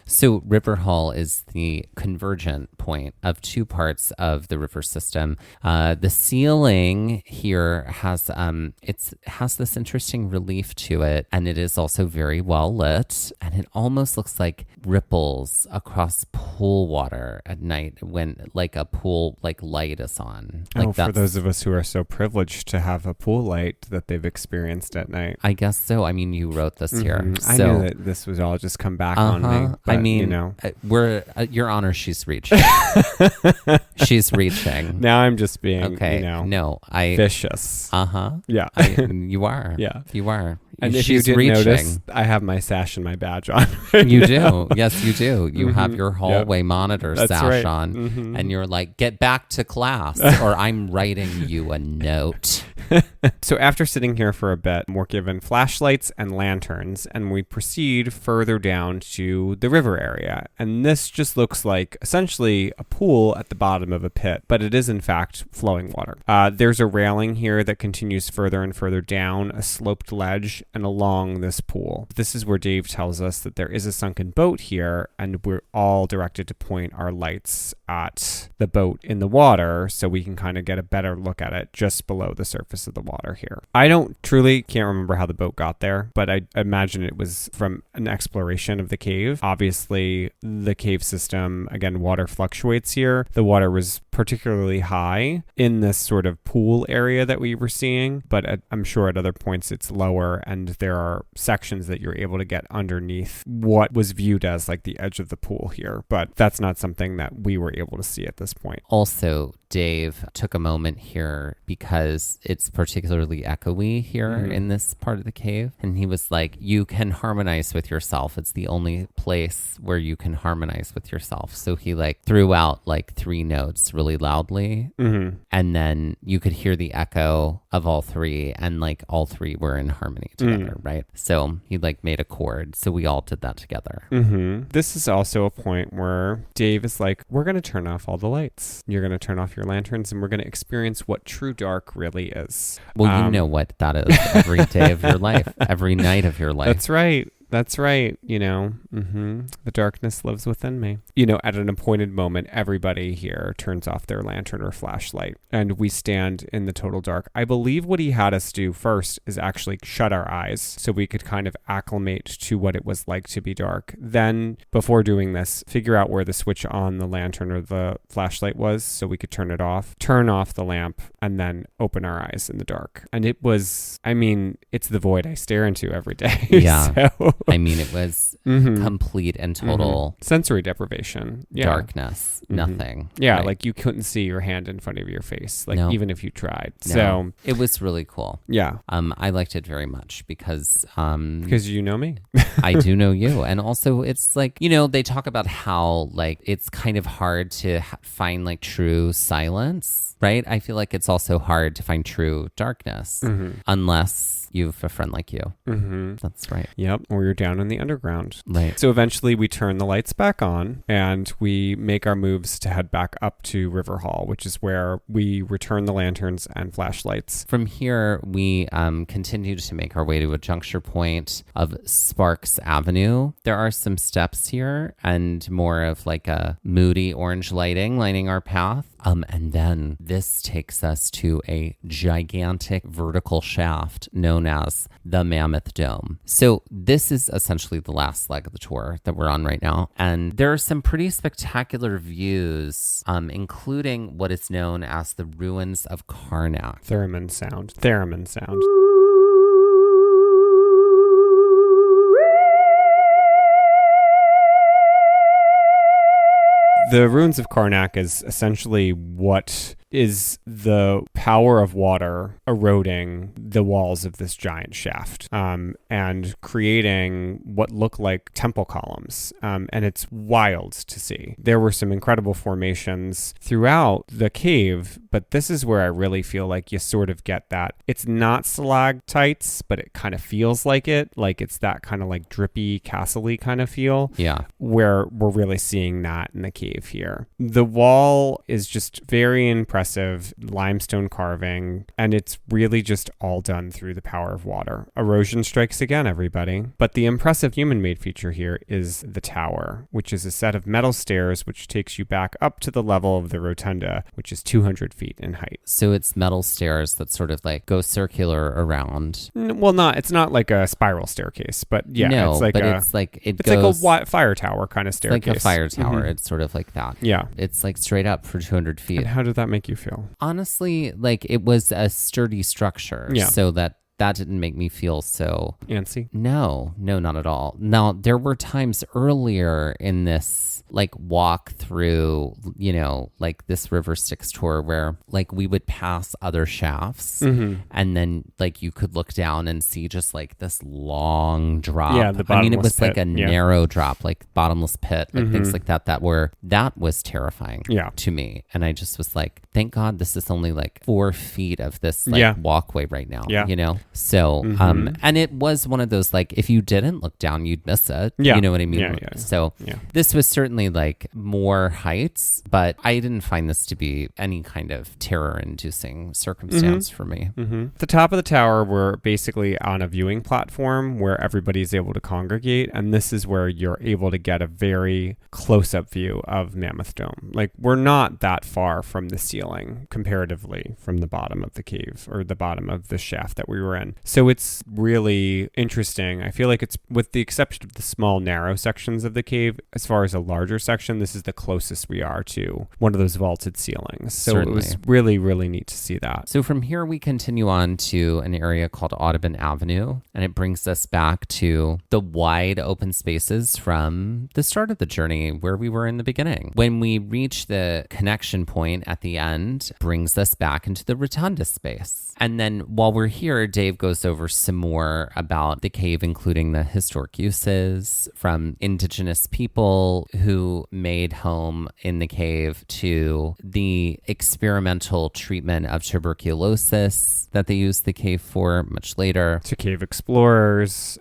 So River Hall is the convergent point of two parts of the river system. The ceiling here has has this interesting relief to it, and it is also very well lit, and it almost looks like ripples across pool water at night when like a pool like light is on. Like for those of us who are so privileged to have a pool light that they've experienced at night. I guess so. I mean, you wrote this here. I So, knew that this was all just come back on me. But, I mean, you know. we're Your Honor, she's reaching. She's reaching. Now I'm just being, Okay. No, vicious. Yeah. You are. Yeah. You are. And if she's you didn't reaching. notice, I have my sash and my badge on. You do. Yes, you do. You have your hallway monitor That's sash right. on, and you're like, get back to class, or I'm writing you a note. So after sitting here for a bit, we're given flashlights and lanterns, and we proceed further down to the river area. And this just looks like essentially a pool at the bottom of a pit, but it is in fact flowing water. There's a railing here that continues further and further down a sloped ledge and along this pool. This is where Dave tells us that there is a sunken boat here, and we're all directed to point our lights at the boat in the water so we can kind of get a better look at it just below the surface of the water here. I can't remember how the boat got there, but I imagine it was from an exploration of the cave. Obviously, the cave system, again, water fluctuates here. The water was particularly high in this sort of pool area that we were seeing, but I'm sure at other points it's lower, and there are sections that you're able to get underneath what was viewed as like the edge of the pool here, but that's not something that we were able to see at this point. Also, Dave took a moment here because it's particularly echoey here in this part of the cave. And he was like, you can harmonize with yourself. It's the only place where you can harmonize with yourself. So he like threw out like 3 notes really loudly. And then you could hear the echo of all 3, and like all 3 were in harmony together, right? So he like made a chord. So we all did that together. This is also a point where Dave is like, we're going to turn off all the lights. You're going to turn off your lanterns, and we're going to experience what true dark really is. Well, you know what that is every day of your life, every night of your life. That's right. That's right. You know, the darkness lives within me. You know, at an appointed moment, everybody here turns off their lantern or flashlight, and we stand in the total dark. I believe what he had us do first is actually shut our eyes so we could kind of acclimate to what it was like to be dark. Then, before doing this, figure out where the switch on the lantern or the flashlight was so we could turn it off, turn off the lamp, and then open our eyes in the dark. And it was, I mean, it's the void I stare into every day. Yeah. So I mean, it was complete and total sensory deprivation. Yeah. Darkness. Nothing. Yeah, right? like you couldn't see your hand in front of your face, like No. even if you tried. No. So it was really cool. yeah. I liked it very much because You know me. I do know you. And also it's like, you know, they talk about how like it's kind of hard to find like true silence, right? I feel like it's also hard to find true darkness unless you have a friend like you. That's right. Yep. Or you're down in the underground. Right. So eventually we turn the lights back on and we make our moves to head back up to River Hall, which is where we return the lanterns and flashlights. From here, we continue to make our way to a juncture point of Sparks Avenue. There are some steps here and more of like a moody orange lighting lining our path. And then this takes us to a gigantic vertical shaft known as the Mammoth Dome. So this is essentially the last leg of the tour that we're on right now. And there are some pretty spectacular views, including what is known as the ruins of Karnak. Theremin sound. The ruins of Karnak is essentially what is the power of water eroding the walls of this giant shaft and creating what look like temple columns. And it's wild to see. There were some incredible formations throughout the cave, but this is where I really feel like you sort of get that. It's not stalactites, but it kind of feels like it. Like it's that kind of like drippy, castle-y kind of feel. Yeah. Where we're really seeing that in the cave here. The wall is just very impressive limestone carving, and it's really just all done through the power of water. Erosion strikes again, everybody. But the impressive human-made feature here is the tower, which is a set of metal stairs which takes you back up to the level of the rotunda, which is 200 feet in height. So it's metal stairs that sort of like go circular around. Well, it's not like a spiral staircase, but yeah, no, it's like but a, it's like it's like a fire tower kind of staircase. Like a fire tower. It's sort of like that. Yeah. It's like straight up for 200 feet. And how did that make you feel? Honestly, like it was a sturdy structure. Yeah. So that didn't make me feel so antsy. No, not at all. Now, there were times earlier in this like walk through, you know, like this River Styx tour where like we would pass other shafts and then like you could look down and see just like this long drop. Yeah, the bottomless I mean, it was pit. like a narrow drop, like bottomless pit, like things like that that was terrifying to me. And I just was like, thank God this is only like 4 feet of this like walkway right now, you know? So, and it was one of those, like, if you didn't look down, you'd miss it. You know what I mean? Yeah. So this was certainly like more heights, but I didn't find this to be any kind of terror-inducing circumstance for me. At the top of the tower, we're basically on a viewing platform where everybody's able to congregate, and this is where you're able to get a very close-up view of Mammoth Dome. Like, we're not that far from the ceiling, comparatively, from the bottom of the cave, or the bottom of the shaft that we were in. So it's really interesting. I feel like it's, with the exception of the small, narrow sections of the cave, as far as a larger section, this is the closest we are to one of those vaulted ceilings. So It was really, really neat to see that. So from here, we continue on to an area called Audubon Avenue, and it brings us back to the wide open spaces from the start of the journey where we were in the beginning. When we reach the connection point at the end, brings us back into the rotunda space. And then while we're here, Dave goes over some more about the cave, including the historic uses from indigenous people who made home in the cave to the experimental treatment of tuberculosis that they used the cave for much later. To cave explorers.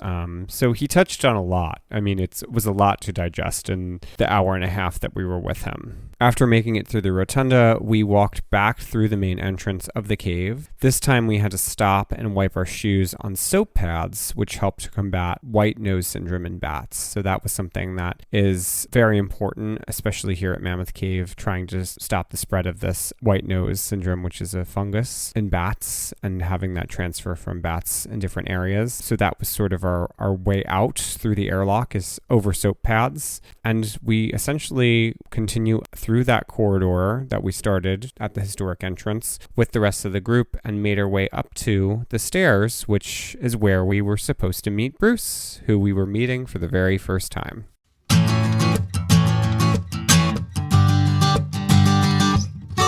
So he touched on a lot. I mean, it was a lot to digest in the hour and a half that we were with him. After making it through the rotunda, we walked back through the main entrance of the cave. This time we had to stop and wipe our shoes on soap pads, which helped to combat white nose syndrome in bats. So that was something that is very important, especially here at Mammoth Cave, trying to stop the spread of this white nose syndrome, which is a fungus in bats, and having that transfer from bats in different areas. So that was sort of our way out through the airlock, is over soap pads. And we essentially continue through that corridor that we started at the historic entrance with the rest of the group and made our way up to the stairs Stairs, which is where we were supposed to meet Bruce, who we were meeting for the very first time.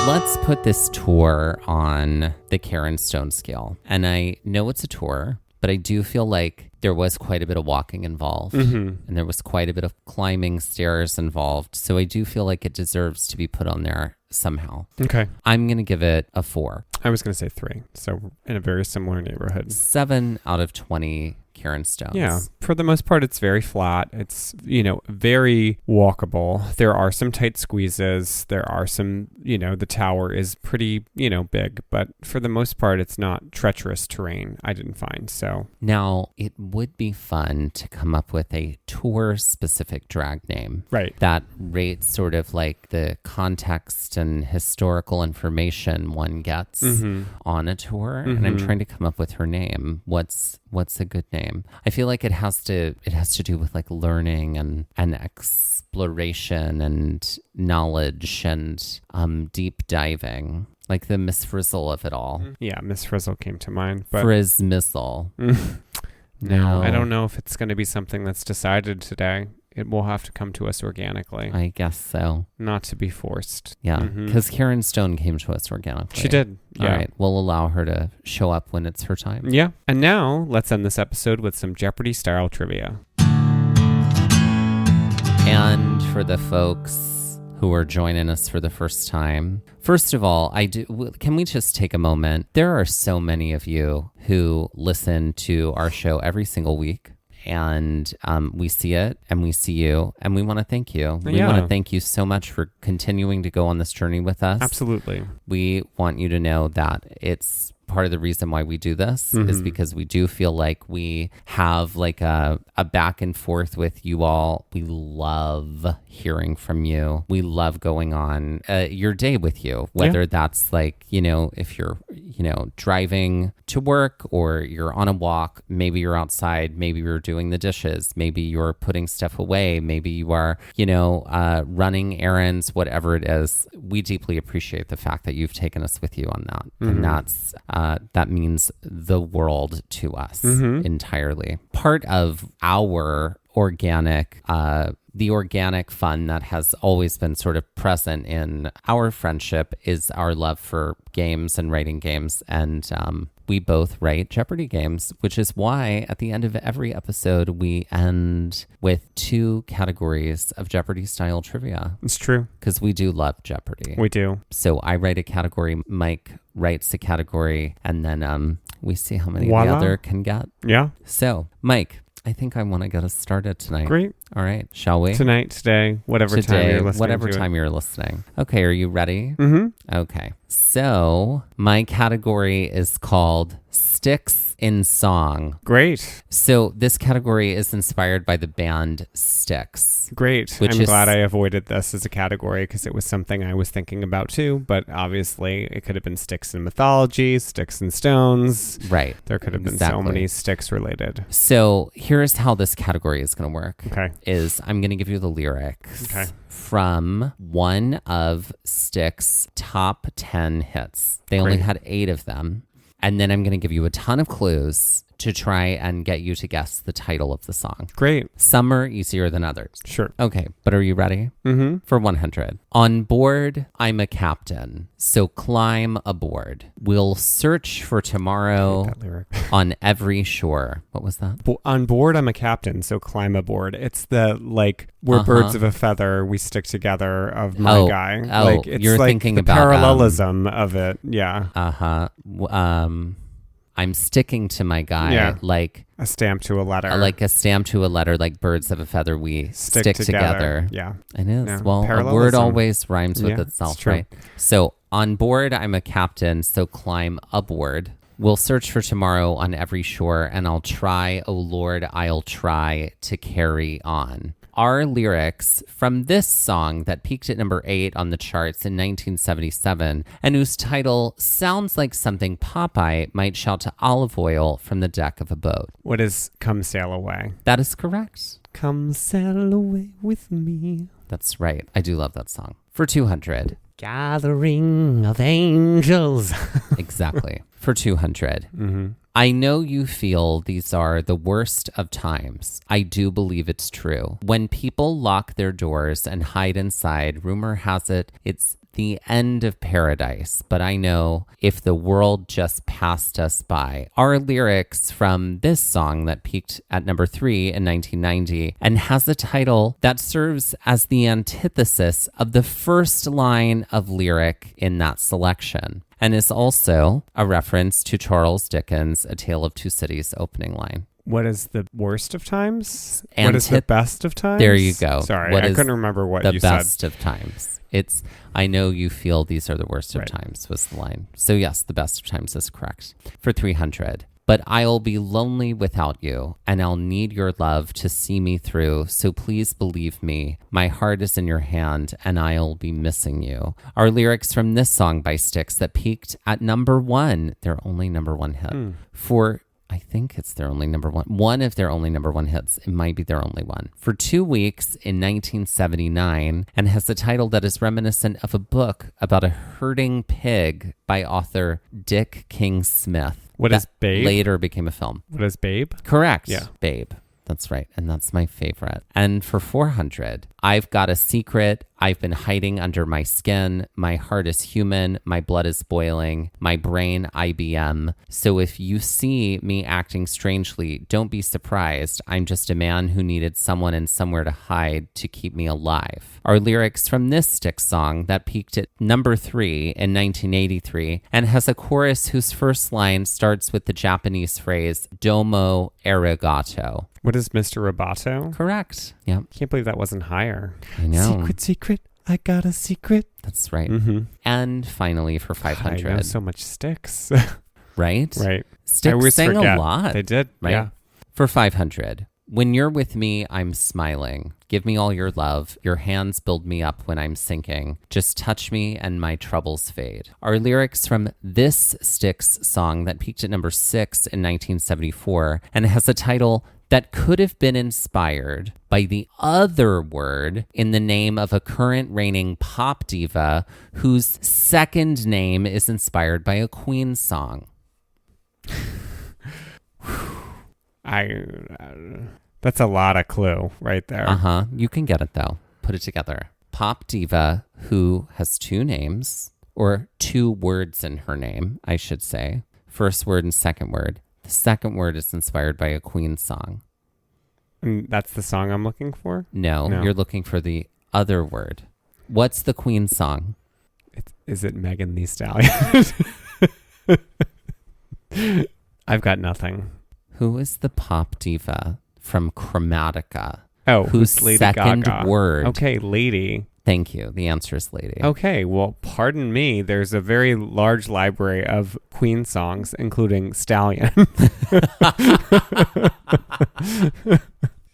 Let's put this tour on the Karen Stone scale. And I know it's a tour, but I do feel like there was quite a bit of walking involved, and there was quite a bit of climbing stairs involved. So I do feel like it deserves to be put on there somehow. Okay. I'm going to give it a 4. I was going to say 3. So in a very similar neighborhood. 7 out of 20 Karen Stones. Yeah. For the most part, it's very flat. It's, very walkable. There are some tight squeezes. There are some, the tower is pretty, big. But for the most part, it's not treacherous terrain, I didn't find. So now, it would be fun to come up with a tour-specific drag name. Right. That rates sort of like the context and historical information one gets on a tour. And I'm trying to come up with her name. What's a good name? I feel like it has to do with like learning and exploration and knowledge and deep diving, like the Miss Frizzle of it all. Yeah, Miss Frizzle came to mind. But Frizzmizzle. No, I don't know if it's going to be something that's decided today. It will have to come to us organically. I guess so. Not to be forced. Yeah, because Karen Stone came to us organically. She did. Yeah. All right, we'll allow her to show up when it's her time. Yeah. And now, let's end this episode with some Jeopardy-style trivia. And for the folks who are joining us for the first time, first of all, can we just take a moment? There are so many of you who listen to our show every single week. And we see it and we see you and we want to thank you. We want to thank you so much for continuing to go on this journey with us. Absolutely. We want you to know that it's part of the reason why we do this is because we do feel like we have like a back and forth with you all. We love hearing from you. We love going on your day with you, whether that's like, if you're, driving to work or you're on a walk, maybe you're outside, maybe you're doing the dishes, maybe you're putting stuff away, maybe you are, running errands, whatever it is. We deeply appreciate the fact that you've taken us with you on that. And that means the world to us entirely. Part of our organic, the organic fun that has always been sort of present in our friendship is our love for games and writing games. And we both write Jeopardy games, which is why at the end of every episode, we end with 2 categories of Jeopardy style trivia. It's true. Because we do love Jeopardy. We do. So I write a category, Mike writes a category, and then we see how many Voila. the other can get. Yeah. So, Mike, I think I want to get us started tonight. Great. All right. Shall we? Tonight, today, whatever time you're listening. Whatever time you're listening. Okay. Are you ready? Okay. So my category is called Styx in Song. Great. So this category is inspired by the band Styx. Great. I'm glad I avoided this as a category because it was something I was thinking about too. But obviously it could have been Styx in mythology, Sticks and Stones. Right. There could have been so many Styx related. So here's how this category is going to work. Okay. Is I'm going to give you the lyrics. Okay. From one of Styx's top 10 hits. They only had 8 of them. And then I'm going to give you a ton of clues to try and get you to guess the title of the song. Great. Some are easier than others. Sure. Okay, but are you ready? For 100. On board, I'm a captain, so climb aboard. We'll search for tomorrow on every shore. What was that? On board, I'm a captain, so climb aboard. It's the, we're birds of a feather, we stick together of my guy. It's you're thinking the about parallelism of it. Yeah. I'm sticking to my guy like a stamp to a letter. Like a stamp to a letter, like birds of a feather, we stick together. Yeah. It is. Yeah. Well, a word always rhymes with itself, right? So on board, I'm a captain, so climb aboard. We'll search for tomorrow on every shore, and I'll try, oh Lord, I'll try to carry on. Our lyrics from this song that peaked at number 8 on the charts in 1977 and whose title sounds like something Popeye might shout to Olive Oyl from the deck of a boat. What is Come Sail Away? That is correct. Come sail away with me. That's right. I do love that song. For 200. Gathering of angels. Exactly. For 200. I know you feel these are the worst of times. I do believe it's true. When people lock their doors and hide inside, rumor has it it's the end of paradise. But I know if the world just passed us by. Our lyrics from this song that peaked at number 3 in 1990 and has a title that serves as the antithesis of the first line of lyric in that selection, and is also a reference to Charles Dickens' A Tale of Two Cities opening line. What is the worst of times? And what is the best of times? There you go. Sorry, what I is couldn't remember what you said. The best of times. It's, I know you feel these are the worst of times was the line. So yes, the best of times is correct. For 300. But I'll be lonely without you, and I'll need your love to see me through. So please believe me, my heart is in your hand, and I'll be missing you. Our lyrics from this song by Styx that peaked at number 1, their only number 1 hit. For, I think it's their only number 1. One of their only number 1 hits. It might be their only one. For 2 weeks in 1979, and has a title that is reminiscent of a book about a herding pig by author Dick King Smith. What is Babe? Later became a film. What is Babe? Correct. Yeah. Babe. That's right. And that's my favorite. And for 400, I've got a secret. I've been hiding under my skin. My heart is human. My blood is boiling. My brain, IBM. So if you see me acting strangely, don't be surprised. I'm just a man who needed someone and somewhere to hide to keep me alive. Our lyrics from this Styx song that peaked at number 3 in 1983 and has a chorus whose first line starts with the Japanese phrase, domo arigato. What is Mr. Roboto? Correct. Yeah. Can't believe that wasn't higher. I know. Secret, secret. I got a secret. That's right. And finally for 500. I know so much Styx. Right? Right. Styx I always sang forget. a lot. They did. Right? Yeah. For 500. When you're with me, I'm smiling. Give me all your love. Your hands build me up when I'm sinking. Just touch me and my troubles fade. Our lyrics from this Styx song that peaked at number 6 in 1974 and has a title that could have been inspired by the other word in the name of a current reigning pop diva whose second name is inspired by a Queen song. That's a lot of clue right there. You can get it though. Put it together. Pop diva who has 2 names, or 2 words in her name, I should say. First word and second word. The second word is inspired by a Queen song. And that's the song I'm looking for? No, you're looking for the other word. What's the Queen song? Is it Megan Thee Stallion? I've got nothing. Who is the pop diva from Chromatica? Oh, whose Lady second Gaga. word? Okay, Lady. Thank you. The answer is Lady. Okay, well, pardon me. There's a very large library of Queen songs, including Stallion.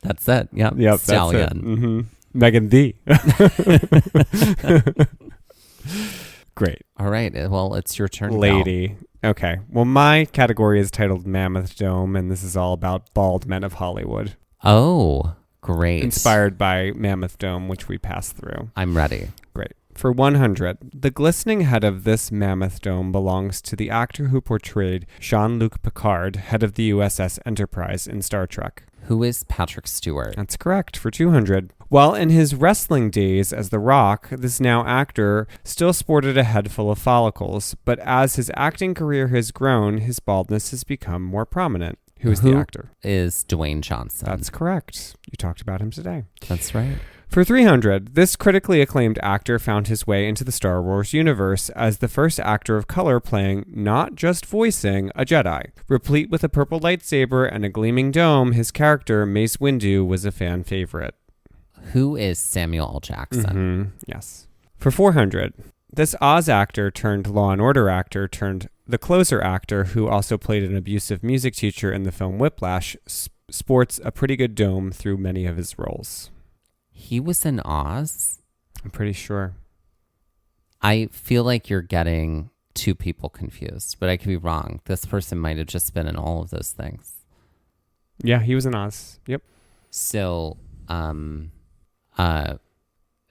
That's it. Yep. Stallion. Stallion. Megan D. Great. All right. Well, it's your turn. Lady. Okay. Well, my category is titled Mammoth Dome, and this is all about bald men of Hollywood. Oh, great. Inspired by Mammoth Dome, which we passed through. I'm ready. Great. For 100, the glistening head of this Mammoth Dome belongs to the actor who portrayed Jean-Luc Picard, head of the USS Enterprise in Star Trek. Who is Patrick Stewart? That's correct. For 200. While in his wrestling days as The Rock, this now actor still sported a head full of follicles, but as his acting career has grown, his baldness has become more prominent. Who is the actor? Is Dwayne Johnson. That's correct. You talked about him today. That's right. For 300, this critically acclaimed actor found his way into the Star Wars universe as the first actor of color playing, not just voicing, a Jedi. Replete with a purple lightsaber and a gleaming dome, his character, Mace Windu, was a fan favorite. Who is Samuel L. Jackson? Yes. For 400, this Oz actor turned Law & Order actor turned the Closer actor, who also played an abusive music teacher in the film Whiplash, sports a pretty good dome through many of his roles. He was in Oz? I'm pretty sure. I feel like you're getting 2 people confused, but I could be wrong. This person might have just been in all of those things. Yeah, he was in Oz. Yep. So,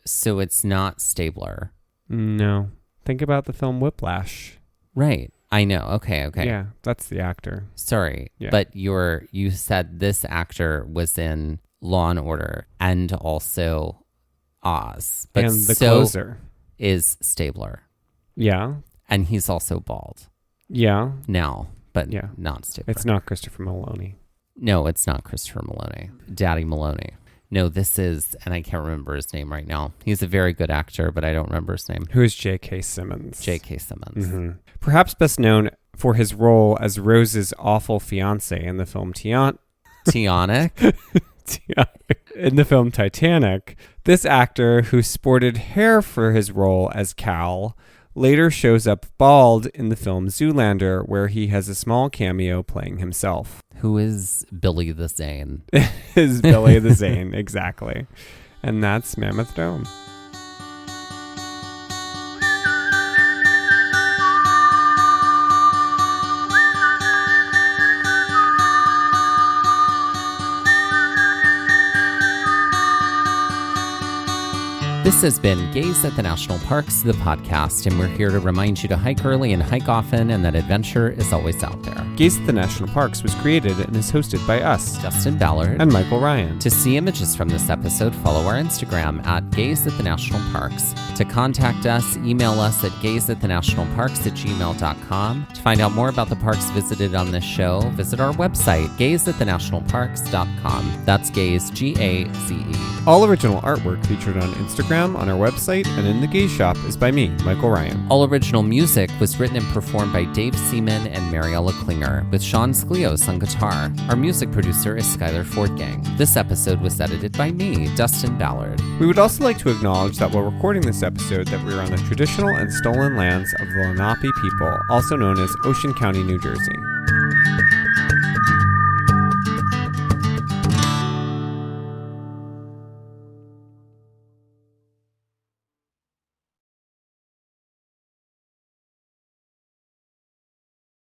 so it's not Stabler. No. Think about the film Whiplash. Right. I know. Okay. Yeah, that's the actor. Sorry, Yeah. but you said this actor was in Law and Order and also Oz. But And the so closer. is Stabler. Yeah. And he's also bald Yeah. now, but Yeah. not Stabler. It's not Christopher Maloney. No, it's not Christopher Maloney. Daddy Maloney. No, this is, and I can't remember his name right now. He's a very good actor, but I don't remember his name. Who is J.K. Simmons? J.K. Simmons. Mm-hmm. Perhaps best known for his role as Rose's awful fiance in the film Tionic. In the film Titanic, this actor, who sported hair for his role as Cal, later shows up bald in the film Zoolander, where he has a small cameo playing himself. Who is Billy the Zane? Is Billy the Zane, exactly. And that's Mammoth Dome. This has been Gaze at the National Parks, the podcast, and we're here to remind you to hike early and hike often, and that adventure is always out there. Gaze at the National Parks was created and is hosted by us, Dustin Ballard and Michael Ryan. To see images from this episode, follow our Instagram at Gaze at the National Parks. To contact us, email us at gazeatthenationalparks@gmail.com. To find out more about the parks visited on this show, visit our website, gazeatthenationalparks.com. That's Gaze, G-A-Z-E. All original artwork featured on Instagram, on our website, and in the Gaze Shop is by me, Michael Ryan. All original music was written and performed by Dave Seaman and Mariella Klinger, with Sean Sklios on guitar. Our music producer is Skyler Fortgang. This episode was edited by me, Dustin Ballard. We would also like to acknowledge that while recording this episode that we are on the traditional and stolen lands of the Lenape people, also known as Ocean County, New Jersey.